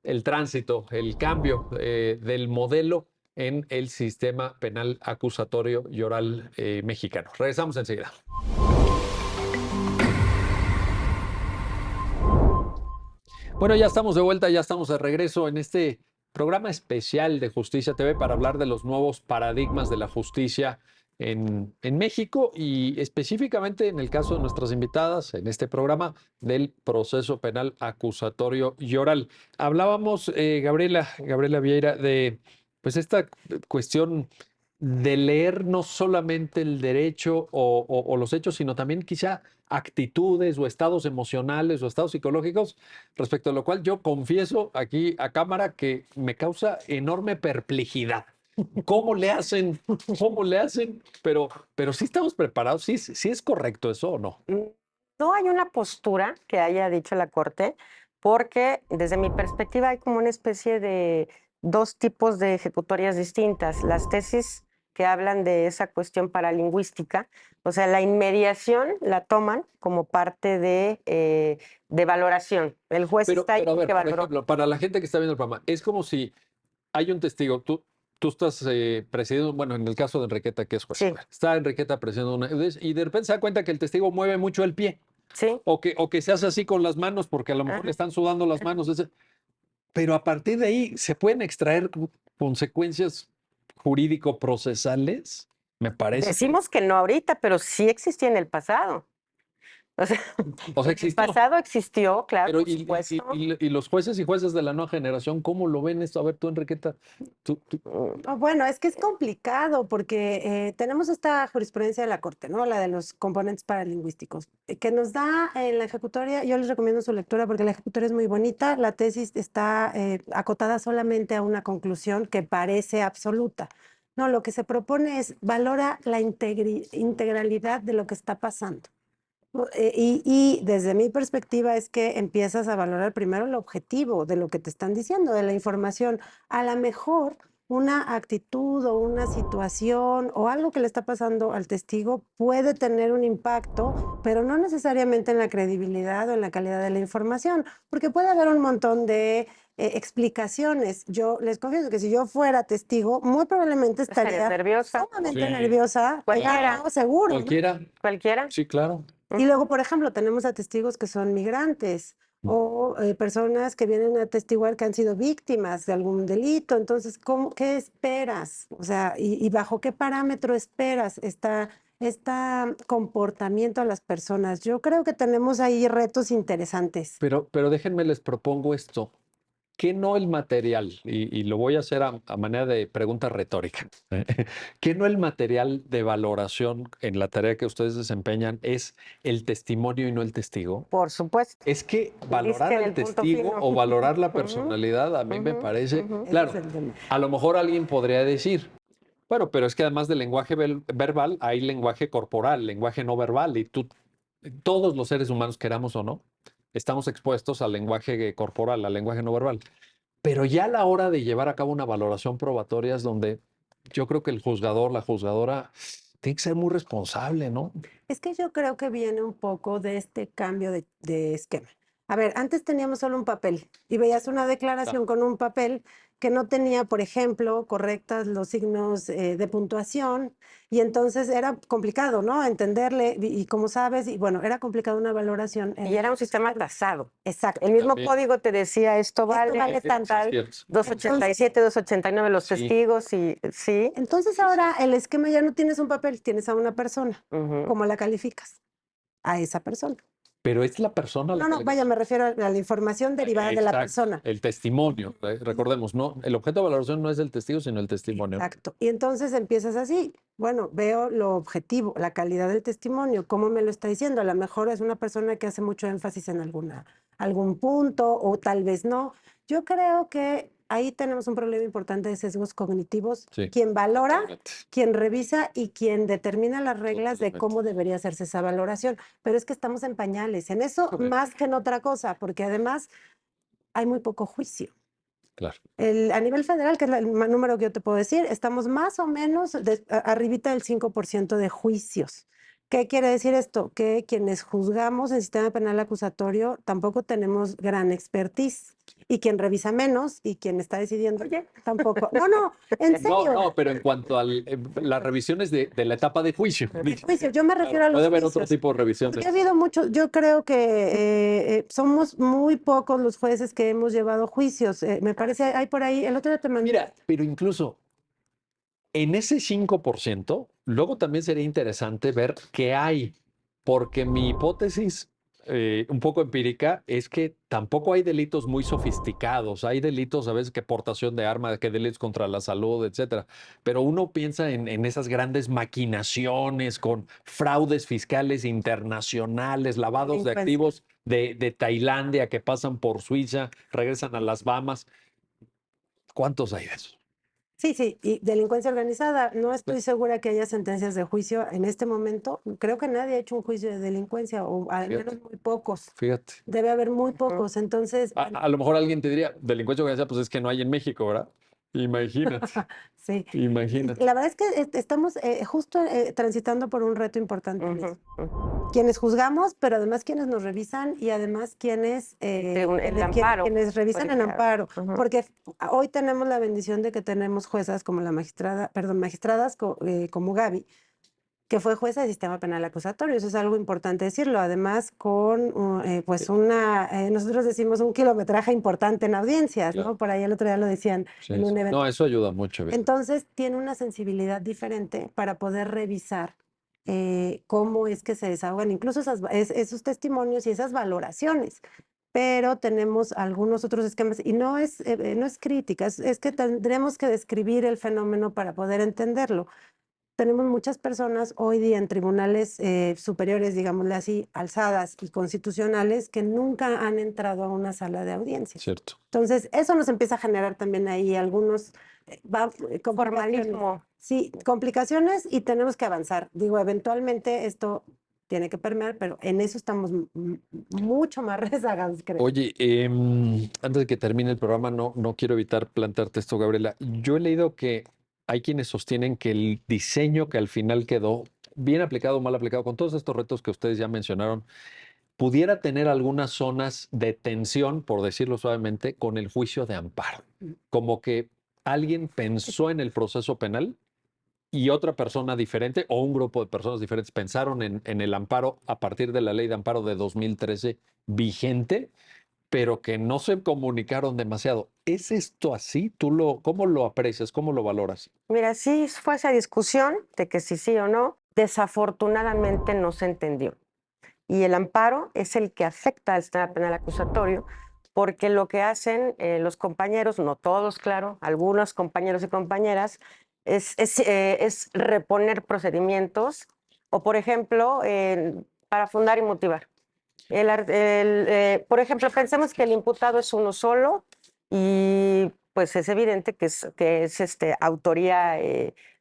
el tránsito, el cambio del modelo en el sistema penal acusatorio y oral mexicano. Regresamos enseguida. Bueno, ya estamos de vuelta, ya estamos de regreso en este programa especial de Justicia TV para hablar de los nuevos paradigmas de la justicia en México y específicamente en el caso de nuestras invitadas en este programa del proceso penal acusatorio y oral. Hablábamos, Gabriela Vieira, de pues esta cuestión de leer no solamente el derecho o los hechos, sino también quizá actitudes o estados emocionales o estados psicológicos, respecto a lo cual yo confieso aquí a cámara que me causa enorme perplejidad. ¿Cómo le hacen? ¿Cómo le hacen? Pero sí estamos preparados, sí es correcto eso o no. No hay una postura que haya dicho la Corte, porque desde mi perspectiva hay como una especie de dos tipos de ejecutorias distintas. Las tesis que hablan de esa cuestión paralingüística, o sea, la inmediación la toman como parte de valoración. El juez está ahí Pero a ver, porque por valoró. ejemplo, para la gente que está viendo el programa, es como si hay un testigo, tú estás presidiendo, bueno, en el caso de Enriqueta, que es juez, Sí. está Enriqueta presidiendo una, y de repente se da cuenta que el testigo mueve mucho el pie, Sí, o que se hace así con las manos porque a lo mejor Ajá. le están sudando las manos, pero a partir de ahí se pueden extraer consecuencias jurídico-procesales. Me parece. Decimos que no ahorita, pero sí existía en el pasado. O sea, O sea, en el existió. pasado existió, claro, Pero por supuesto. y los jueces y jueces de la nueva generación, ¿cómo lo ven esto? A ver, tú, Enriqueta, tú, Oh, bueno, es que es complicado porque tenemos esta jurisprudencia de la Corte, ¿no? La de los componentes paralingüísticos, que nos da en la ejecutoria. Yo les recomiendo su lectura porque la ejecutoria es muy bonita. La tesis está acotada solamente a una conclusión que parece absoluta. No, lo que se propone es valora la integralidad de lo que está pasando. Y desde mi perspectiva es que empiezas a valorar primero el objetivo de lo que te están diciendo, de la información. A lo mejor una actitud o una situación o algo que le está pasando al testigo puede tener un impacto, pero no necesariamente en la credibilidad o en la calidad de la información, porque puede haber un montón de explicaciones. Yo les confieso que si yo fuera testigo, muy probablemente ¿Estarías estaría nerviosa? sumamente Sí. nerviosa, Cualquiera. no, seguro, ¿no? cualquiera. ¿Cualquiera? Sí, claro. Y luego, por ejemplo, tenemos a testigos que son migrantes o personas que vienen a atestiguar que han sido víctimas de algún delito. Entonces, ¿qué esperas? O sea, y bajo qué parámetro esperas este comportamiento a las personas? Yo creo que tenemos ahí retos interesantes. Pero déjenme les propongo esto. ¿Qué no el material? Y lo voy a hacer a manera de pregunta retórica. ¿Qué no el material de valoración en la tarea que ustedes desempeñan es el testimonio y no el testigo? Por supuesto. Es que Diste valorar en al el punto testigo fino. o valorar la Ujú, personalidad a mí me ujú, parece, ujú. Ese claro, es el tema. a lo mejor alguien podría decir, bueno, pero es que además del lenguaje verbal hay lenguaje corporal, lenguaje no verbal y todos los seres humanos, queramos o no, estamos expuestos al lenguaje corporal, al lenguaje no verbal. Pero ya a la hora de llevar a cabo una valoración probatoria es donde yo creo que el juzgador, la juzgadora, tiene que ser muy responsable, ¿no? Es que yo creo que viene un poco de este cambio de esquema. A ver, antes teníamos solo un papel y veías una declaración con un papel que no tenía, por ejemplo, correctas los signos de puntuación y entonces era complicado, ¿no? Entenderle y como sabes, y bueno, era complicado una valoración. Y era un sistema tasado. Exacto. El mismo También. código te decía esto vale vale tal, tal, Cierto. 287, 289 los Sí. testigos y sí. Entonces ahora el esquema ya no tienes un papel, tienes a una persona. Ujú. ¿Cómo la calificas? A esa persona. Pero es la persona la No, que le- vaya, me refiero a la información derivada de la Exacto, persona. el testimonio. Recordemos, no, el objeto de valoración no es el testigo, sino el testimonio. Exacto. Y entonces empiezas así. Bueno, veo lo objetivo, la calidad del testimonio, cómo me lo está diciendo. A lo mejor es una persona que hace mucho énfasis en algún punto o tal vez no. Yo creo que ahí tenemos un problema importante de sesgos cognitivos. Sí. Quien valora, Totalmente. quien revisa y quien determina las reglas de Totalmente. cómo debería hacerse esa valoración. Pero es que estamos en pañales, en eso Correcto. más que en otra cosa, porque además hay muy poco juicio. Claro. A nivel federal, que es el número que yo te puedo decir, estamos más o menos arribita del 5% de juicios. ¿Qué quiere decir esto? Que quienes juzgamos en sistema penal acusatorio tampoco tenemos gran expertise. Y quien revisa menos y quien está decidiendo, oye, tampoco. No, en No, serio. no, pero en cuanto a las revisiones de la etapa de juicio. Juicio, yo me refiero a los Puede haber otro juicios. tipo de revisiones. Porque ha habido mucho, yo creo que somos muy pocos los jueces que hemos llevado juicios. Me parece, hay por ahí, el otro día te mandé. Mira, pero incluso en ese 5%, luego también sería interesante ver qué hay, porque mi hipótesis un poco empírica es que tampoco hay delitos muy sofisticados, hay delitos a veces que portación de arma, que delitos contra la salud, etcétera, pero uno piensa en esas grandes maquinaciones con fraudes fiscales internacionales, lavados de Delincuencia. activos de Tailandia que pasan por Suiza, regresan a las Bahamas. ¿Cuántos hay de esos? Sí, y delincuencia organizada. No estoy segura que haya sentencias de juicio en este momento. Creo que nadie ha hecho un juicio de delincuencia, o al Fíjate. menos muy pocos. Fíjate. Debe haber muy pocos. Entonces, A lo mejor alguien te diría, delincuencia organizada, pues es que no hay en México, ¿verdad? Imagínate, sí. imagínate. La verdad es que estamos justo transitando por un reto importante en Ujú, eso. ujú. Quienes juzgamos, pero además quienes nos revisan y además quienes, El amparo. quienes revisan en Porque, amparo. ujú. Porque hoy tenemos la bendición de que tenemos juezas como la magistrada, perdón, magistradas como Gaby, que fue jueza del sistema penal acusatorio. Eso es algo importante decirlo. Además, con pues nosotros decimos un kilometraje importante en audiencias, Claro. ¿no? Por ahí el otro día lo decían Sí, en un sí. evento. No, eso ayuda mucho. Entonces, tiene una sensibilidad diferente para poder revisar cómo es que se desahogan incluso esos testimonios y esas valoraciones. Pero tenemos algunos otros esquemas, y no es crítica, es que tendremos que describir el fenómeno para poder entenderlo. Tenemos muchas personas hoy día en tribunales superiores, digámosle así, alzadas y constitucionales, que nunca han entrado a una sala de audiencias. Cierto. Entonces, eso nos empieza a generar también ahí algunos complicaciones. Formalismo. Sí, complicaciones, y tenemos que avanzar. Digo, eventualmente esto tiene que permear, pero en eso estamos mucho más rezagados, creo. Oye, antes de que termine el programa, no quiero evitar plantearte esto, Gabriela. Yo he leído que hay quienes sostienen que el diseño que al final quedó, bien aplicado o mal aplicado, con todos estos retos que ustedes ya mencionaron, pudiera tener algunas zonas de tensión, por decirlo suavemente, con el juicio de amparo. Como que alguien pensó en el proceso penal y otra persona diferente o un grupo de personas diferentes pensaron en el amparo a partir de la ley de amparo de 2013 vigente, pero que no se comunicaron demasiado. ¿Es esto así? ¿Cómo lo aprecias? ¿Cómo lo valoras? Mira, sí fue esa discusión de que si sí o no, desafortunadamente no se entendió. Y el amparo es el que afecta al sistema penal acusatorio, porque lo que hacen los compañeros, no todos, claro, algunos compañeros y compañeras, es reponer procedimientos o, por ejemplo, para fundar y motivar. Por ejemplo, pensemos que el imputado es uno solo y pues es evidente que es autoría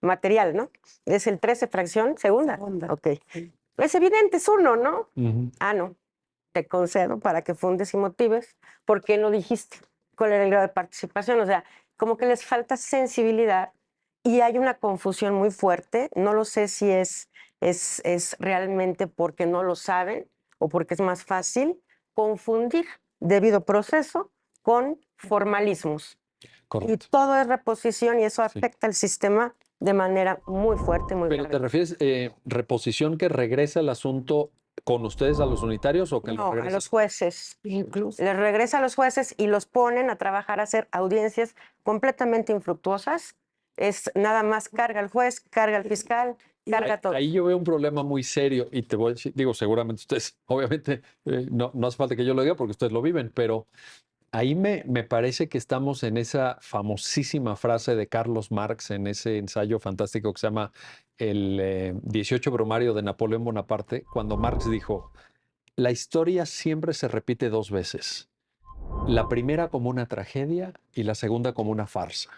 material, ¿no? Es el 13 fracción segunda. Ok. Sí. Es evidente, es uno, ¿no? Ujú. Ah, no. Te concedo para que fundes y motives. ¿Por qué no dijiste? ¿Cuál era el grado de participación? O sea, como que les falta sensibilidad y hay una confusión muy fuerte. No lo sé si es realmente porque no lo saben o porque es más fácil confundir debido proceso con formalismos. Y Correcto. todo es reposición y eso Sí. afecta al sistema de manera muy fuerte, muy ¿Pero te grave. refieres reposición que regresa el asunto con ustedes a los unitarios o que lo No, a regresa? los jueces. Incluso. Les regresa a los jueces y los ponen a trabajar a hacer audiencias completamente infructuosas. Es nada más carga el juez, carga el fiscal, carga todo. Ahí yo veo un problema muy serio y te voy a decir, digo, seguramente ustedes, obviamente, no hace falta que yo lo diga porque ustedes lo viven, pero ahí me parece que estamos en esa famosísima frase de Carlos Marx en ese ensayo fantástico que se llama El 18 Brumario de Napoleón Bonaparte, cuando Marx dijo, la historia siempre se repite dos veces, la primera como una tragedia y la segunda como una farsa.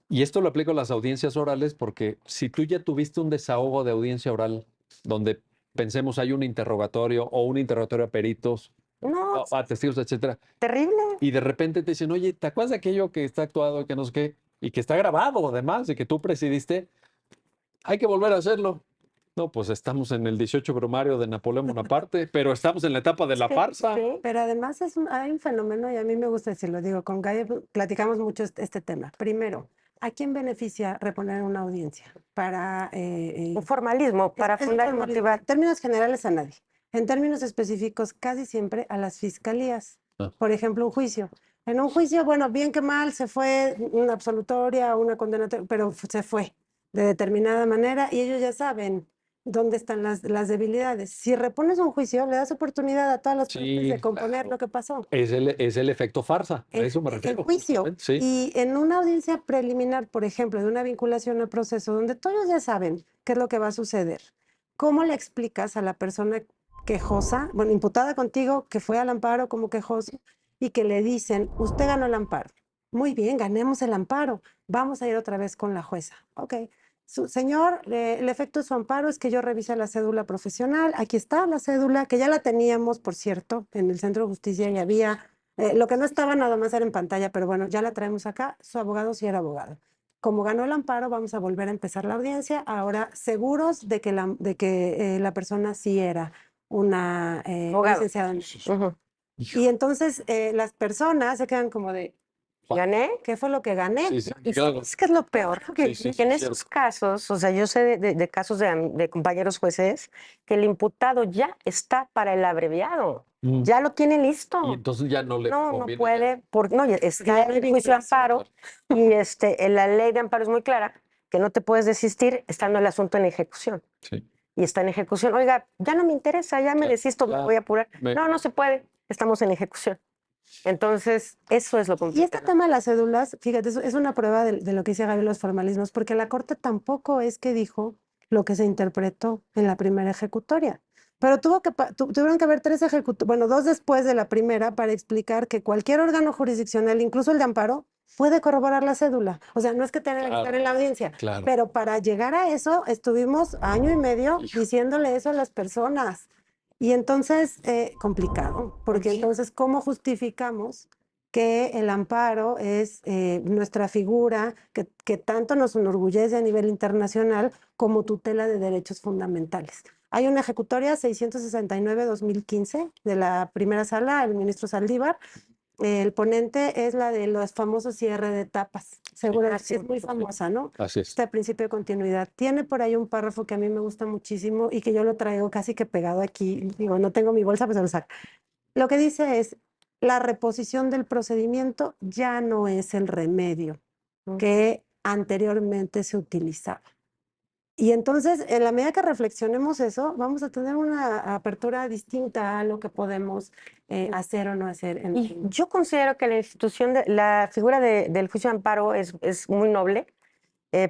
Y esto lo aplico a las audiencias orales porque si tú ya tuviste un desahogo de audiencia oral donde pensemos hay un interrogatorio o un interrogatorio a peritos, No, a testigos, etcétera, terrible. y de repente te dicen, oye, ¿te acuerdas de aquello que está actuado y que no sé qué? Y que está grabado además y que tú presidiste, hay que volver a hacerlo. No, pues estamos en el 18 brumario de Napoleón Bonaparte, pero estamos en la etapa de la Sí, farsa. sí. Pero además hay un fenómeno, y a mí me gusta decirlo, digo, con Gaia platicamos mucho este tema. Primero, ¿a quién beneficia reponer una audiencia? Para Un formalismo para es fundar y formalismo. motivar. En términos generales a nadie. En términos específicos, casi siempre a las fiscalías. Ah. Por ejemplo, un juicio. En un juicio, bueno, bien que mal, se fue una absolutoria, una condenatoria, pero se fue de determinada manera y ellos ya saben dónde están las debilidades. Si repones un juicio, le das oportunidad a todas las partes Sí, de componer claro. lo que pasó. Es el efecto farsa, a eso me El refiero. juicio. Justamente, sí. Y en una audiencia preliminar, por ejemplo, de una vinculación al proceso, donde todos ya saben qué es lo que va a suceder, ¿cómo le explicas a la persona quejosa, bueno, imputada contigo, que fue al amparo como quejoso, y que le dicen, usted ganó el amparo? Muy bien, ganemos el amparo. Vamos a ir otra vez con la jueza. Ok. Señor, el efecto de su amparo es que yo revise la cédula profesional. Aquí está la cédula, que ya la teníamos, por cierto, en el Centro de Justicia y había, lo que no estaba nada más era en pantalla, pero bueno, ya la traemos acá. Su abogado sí era abogado. Como ganó el amparo, vamos a volver a empezar la audiencia, ahora seguros de que la persona sí era una Abogado. licenciada en Ujú. y entonces las personas se quedan como de, ¿Gané? ¿Qué fue lo que gané? Sí, sí, Y claro. es que es lo peor, que, Sí, sí, que en sí, estos casos, o sea, yo sé de casos de compañeros jueces que el imputado ya está para el abreviado, Mm. ya lo tiene listo. Y entonces ya no le No, no conviene. puede, no, ya está en el juicio de amparo y en la ley de amparo es muy clara que no te puedes desistir estando el asunto en ejecución. Sí. Y está en ejecución. Oiga, ya no me interesa, ya me desisto, me voy a apurar. No, no se puede, estamos en ejecución. Entonces, eso es lo Y complicado. este tema de las cédulas, fíjate, es una prueba de lo que dice Gaby, los formalismos, porque la Corte tampoco es que dijo lo que se interpretó en la primera ejecutoria. Pero tuvieron que haber 3 ejecutorias, bueno, 2 después de la primera para explicar que cualquier órgano jurisdiccional, incluso el de amparo, puede corroborar la cédula. O sea, no es que tenga que estar en la audiencia, Claro. pero para llegar a eso estuvimos año y medio diciéndole eso a las personas. Y entonces, complicado, porque entonces, ¿cómo justificamos que el amparo es nuestra figura que tanto nos enorgullece a nivel internacional como tutela de derechos fundamentales? Hay una ejecutoria 669-2015 de la primera sala, el ministro Saldívar. El ponente es la de los famosos cierre de etapas. Seguro sí. es muy famosa, ¿no? Así es. Este principio de continuidad. Tiene por ahí un párrafo que a mí me gusta muchísimo y que yo lo traigo casi que pegado aquí. Digo, no tengo mi bolsa, pues se lo saco. Lo que dice es, la reposición del procedimiento ya no es el remedio que anteriormente se utilizaba. Y entonces, en la medida que reflexionemos eso, vamos a tener una apertura distinta a lo que podemos hacer o no hacer. Y yo considero que la institución, la figura del juicio de amparo es muy noble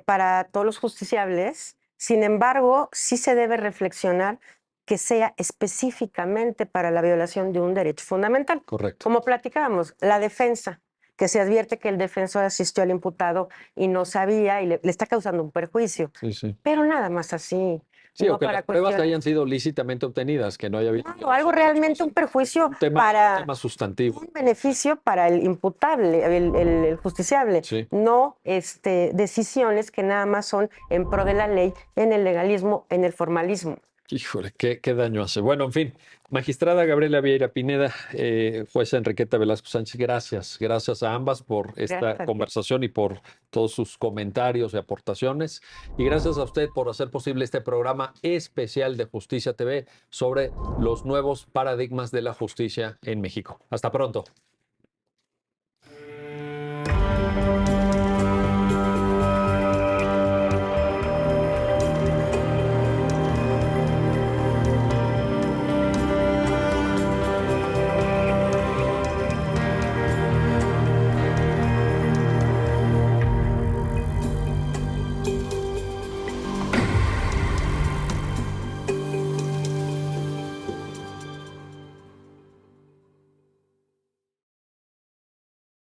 para todos los justiciables. Sin embargo, sí se debe reflexionar que sea específicamente para la violación de un derecho fundamental. Correcto. Como platicábamos, la defensa, que se advierte que el defensor asistió al imputado y no sabía y le está causando un perjuicio. Sí, sí. Pero nada más así. Sí, no o que para las pruebas cuestiones- hayan sido lícitamente obtenidas, que no haya habido. Claro, algo realmente un perjuicio Un tema para sustantivo. un beneficio para el imputable, el justiciable, Sí. no decisiones que nada más son en pro de la ley, en el legalismo, en el formalismo. Híjole, qué daño hace. Bueno, en fin, magistrada Gabriela Vieira Pineda, jueza Enriqueta Velasco Sánchez, gracias a ambas por esta Gracias a ti. conversación y por todos sus comentarios y aportaciones. Y gracias a usted por hacer posible este programa especial de Justicia TV sobre los nuevos paradigmas de la justicia en México. Hasta pronto.